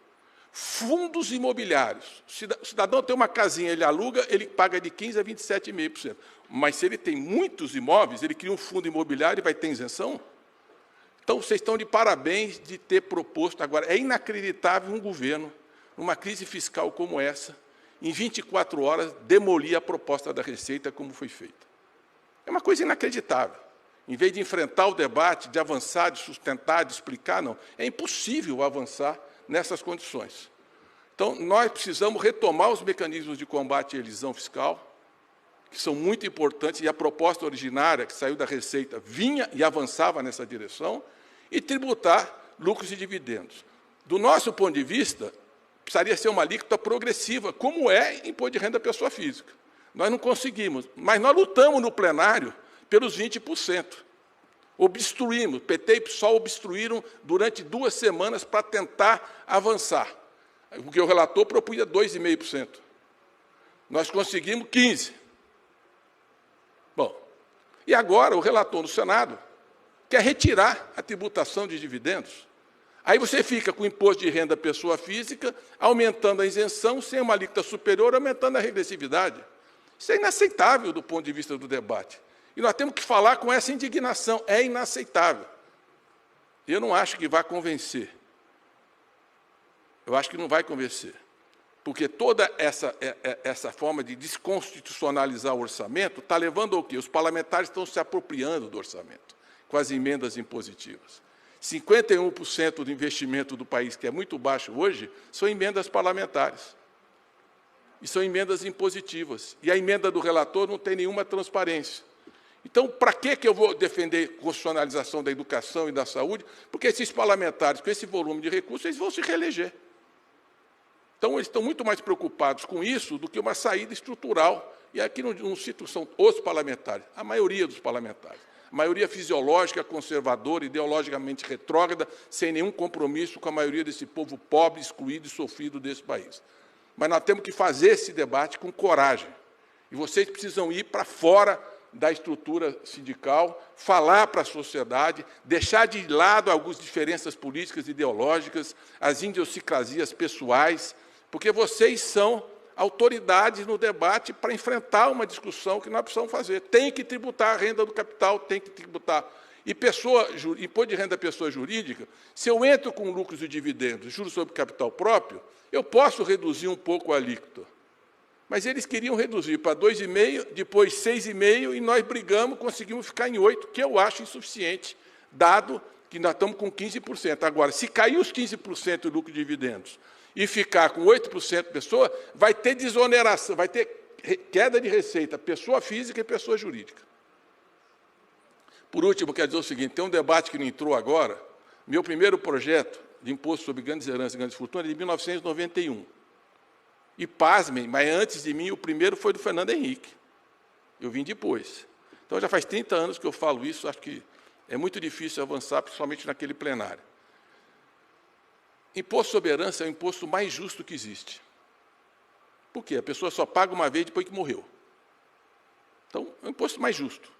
Fundos imobiliários. O cidadão tem uma casinha, ele aluga, ele paga de 15% a 27,5%. Mas se ele tem muitos imóveis, ele cria um fundo imobiliário e vai ter isenção? Então, vocês estão de parabéns de ter proposto agora. É inacreditável um governo, numa crise fiscal como essa, em 24 horas, demolir a proposta da Receita como foi feita. É uma coisa inacreditável. Em vez de enfrentar o debate, de avançar, de sustentar, de explicar, não. É impossível avançar nessas condições. Então, nós precisamos retomar os mecanismos de combate à elisão fiscal, que são muito importantes, e a proposta originária, que saiu da Receita, vinha e avançava nessa direção, e tributar lucros e dividendos. Do nosso ponto de vista, precisaria ser uma alíquota progressiva, como é imposto de renda da pessoa física. Nós não conseguimos, mas nós lutamos no plenário pelos 20%. Obstruímos, PT e PSOL obstruíram durante 2 semanas para tentar avançar. Porque o relator propunha 2,5%. Nós conseguimos 15%. Bom, e agora o relator no Senado quer retirar a tributação de dividendos. Aí você fica com o imposto de renda pessoa física, aumentando a isenção, sem uma alíquota superior, aumentando a regressividade. Isso é inaceitável do ponto de vista do debate. E nós temos que falar com essa indignação. É inaceitável. Eu não acho que vai convencer. Eu acho que não vai convencer. Porque toda essa forma de desconstitucionalizar o orçamento está levando ao quê? Os parlamentares estão se apropriando do orçamento, com as emendas impositivas. 51% do investimento do país, que é muito baixo hoje, são emendas parlamentares. E são emendas impositivas. E a emenda do relator não tem nenhuma transparência. Então, para que eu vou defender constitucionalização da educação e da saúde? Porque esses parlamentares, com esse volume de recursos, eles vão se reeleger. Então, eles estão muito mais preocupados com isso do que uma saída estrutural. E aqui não cito são os parlamentares, a maioria dos parlamentares. A maioria fisiológica, conservadora, ideologicamente retrógrada, sem nenhum compromisso com a maioria desse povo pobre, excluído e sofrido desse país. Mas nós temos que fazer esse debate com coragem. E vocês precisam ir para fora da estrutura sindical, falar para a sociedade, deixar de lado algumas diferenças políticas e ideológicas, as idiosincrasias pessoais, porque vocês são autoridades no debate para enfrentar uma discussão que nós precisamos fazer. Tem que tributar a renda do capital, tem que tributar. E imposto de renda da pessoa jurídica, se eu entro com lucros e dividendos, juros sobre capital próprio, eu posso reduzir um pouco a alíquota. Mas eles queriam reduzir para 2,5%, depois 6,5%, e nós brigamos, conseguimos ficar em 8%, que eu acho insuficiente, dado que nós estamos com 15%. Agora, se cair os 15% do lucro e dividendos e ficar com 8% pessoa, vai ter desoneração, vai ter queda de receita, pessoa física e pessoa jurídica. Por último, quero dizer o seguinte, tem um debate que não entrou agora. Meu primeiro projeto de imposto sobre grandes heranças e grandes fortunas é de 1991. E, pasmem, mas antes de mim, o primeiro foi do Fernando Henrique. Eu vim depois. Então, já faz 30 anos que eu falo isso, acho que é muito difícil avançar, principalmente naquele plenário. Imposto sobre herança é o imposto mais justo que existe. Por quê? A pessoa só paga uma vez depois que morreu. Então, é o imposto mais justo.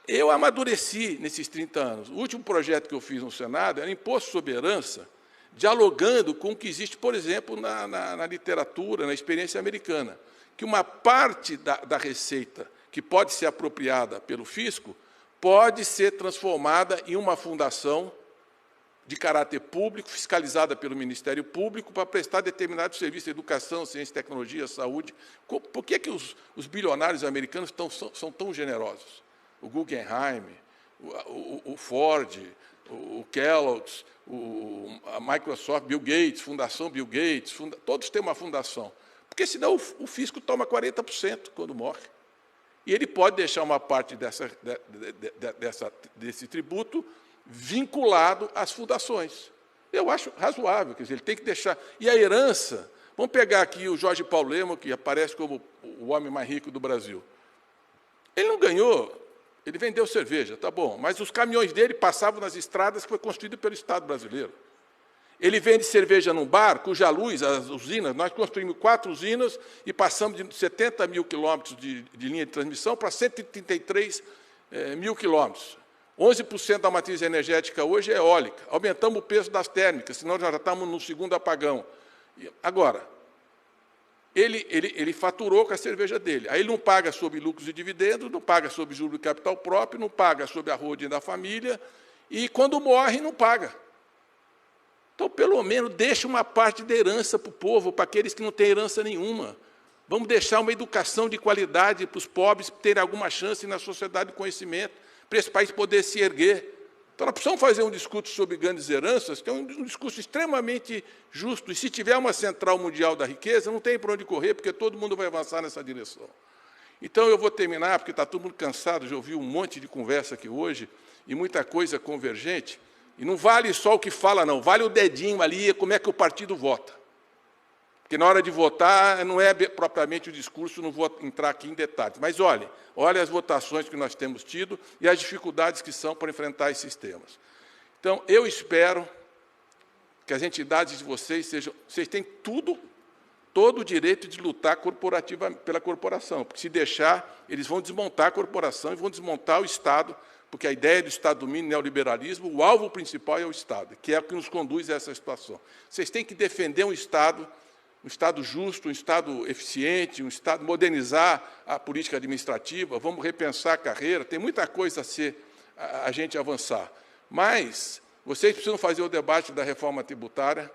Eu amadureci nesses 30 anos. O último projeto que eu fiz no Senado era imposto sobre herança, dialogando com o que existe, por exemplo, na literatura, na experiência americana, que uma parte da receita que pode ser apropriada pelo fisco pode ser transformada em uma fundação de caráter público, fiscalizada pelo Ministério Público, para prestar determinados serviços de educação, ciência, tecnologia, saúde. Por que os bilionários americanos são tão generosos? O Guggenheim, o Ford, o Kellogg's, a Microsoft, Bill Gates, Fundação Bill Gates, todos têm uma fundação. Porque, senão, o fisco toma 40% quando morre. E ele pode deixar uma parte desse tributo vinculado às fundações. Eu acho razoável, quer dizer, ele tem que deixar... E a herança... Vamos pegar aqui o Jorge Paulo Lemann, que aparece como o homem mais rico do Brasil. Ele não ganhou, ele vendeu cerveja, tá bom, mas os caminhões dele passavam nas estradas que foi construído pelo Estado brasileiro. Ele vende cerveja num bar, cuja luz, as usinas, nós construímos 4 usinas e passamos de 70 mil quilômetros de linha de transmissão para 133 mil quilômetros. 11% da matriz energética hoje é eólica. Aumentamos o peso das térmicas, senão já estamos no segundo apagão. Agora, ele faturou com a cerveja dele. Aí ele não paga sobre lucros e dividendos, não paga sobre juros de capital próprio, não paga sobre a holding da família, e, quando morre, não paga. Então, pelo menos, deixa uma parte da herança para o povo, para aqueles que não têm herança nenhuma. Vamos deixar uma educação de qualidade para os pobres terem alguma chance na sociedade de conhecimento, para esse país poder se erguer. Então, nós precisamos fazer um discurso sobre grandes heranças, que é um discurso extremamente justo. E, se tiver uma central mundial da riqueza, não tem para onde correr, porque todo mundo vai avançar nessa direção. Então, eu vou terminar, porque está todo mundo cansado de ouvir um monte de conversa aqui hoje, e muita coisa convergente. E não vale só o que fala, não. Vale o dedinho ali, como é que o partido vota. Porque, na hora de votar, não é propriamente o discurso, não vou entrar aqui em detalhes. Mas, olhe as votações que nós temos tido e as dificuldades que são para enfrentar esses temas. Então, eu espero que as entidades de vocês sejam... Vocês têm todo o direito de lutar pela corporação, porque, se deixar, eles vão desmontar a corporação e vão desmontar o Estado, porque a ideia do Estado domínio neoliberalismo, o alvo principal é o Estado, que é o que nos conduz a essa situação. Vocês têm que defender um Estado justo, um Estado eficiente, um Estado modernizar a política administrativa, vamos repensar a carreira, tem muita coisa a gente avançar. Mas vocês precisam fazer o debate da reforma tributária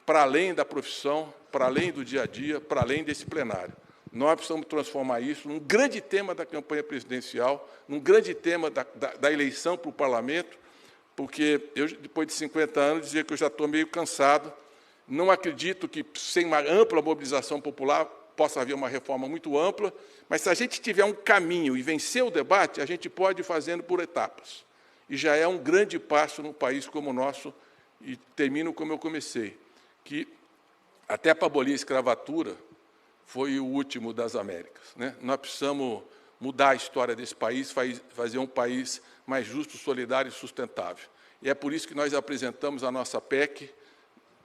para além da profissão, para além do dia a dia, para além desse plenário. Nós precisamos transformar isso num grande tema da campanha presidencial, num grande tema da eleição para o parlamento, porque eu, depois de 50 anos, dizer que eu já estou meio cansado. Não acredito que, sem uma ampla mobilização popular, possa haver uma reforma muito ampla, mas, se a gente tiver um caminho e vencer o debate, a gente pode ir fazendo por etapas. E já é um grande passo num país como o nosso, e termino como eu comecei, que, até para abolir a escravatura, foi o último das Américas, né? Nós precisamos mudar a história desse país, fazer um país mais justo, solidário e sustentável. E é por isso que nós apresentamos a nossa PEC,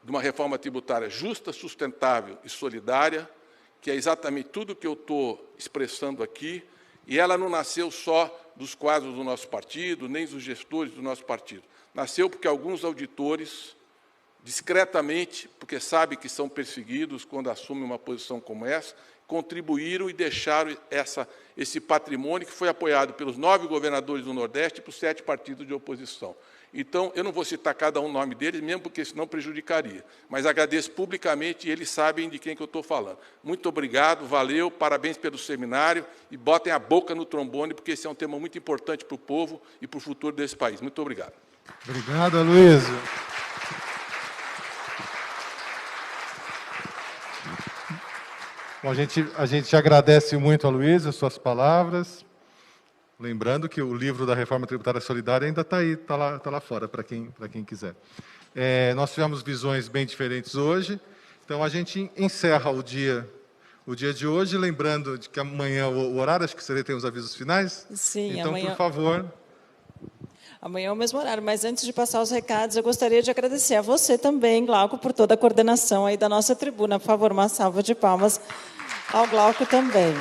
de uma reforma tributária justa, sustentável e solidária, que é exatamente tudo o que eu estou expressando aqui, e ela não nasceu só dos quadros do nosso partido, nem dos gestores do nosso partido. Nasceu porque alguns auditores, discretamente, porque sabem que são perseguidos quando assumem uma posição como essa, contribuíram e deixaram esse patrimônio que foi apoiado pelos 9 governadores do Nordeste e por 7 partidos de oposição. Então, eu não vou citar cada um o nome deles, mesmo porque senão prejudicaria. Mas agradeço publicamente e eles sabem de quem que eu estou falando. Muito obrigado, valeu, parabéns pelo seminário e botem a boca no trombone, porque esse é um tema muito importante para o povo e para o futuro desse país. Muito obrigado. Obrigado, Aloysio. Bom, a gente agradece muito, Aloysio, as suas palavras. Lembrando que o livro da Reforma Tributária Solidária ainda está aí, está lá fora, para quem quiser. Nós tivemos visões bem diferentes hoje, então a gente encerra o dia de hoje, lembrando de que amanhã o horário, acho que você tem os avisos finais? Sim, então, amanhã... por favor... Amanhã é o mesmo horário, mas antes de passar os recados, eu gostaria de agradecer a você também, Glauco, por toda a coordenação aí da nossa tribuna. Por favor, uma salva de palmas ao Glauco também.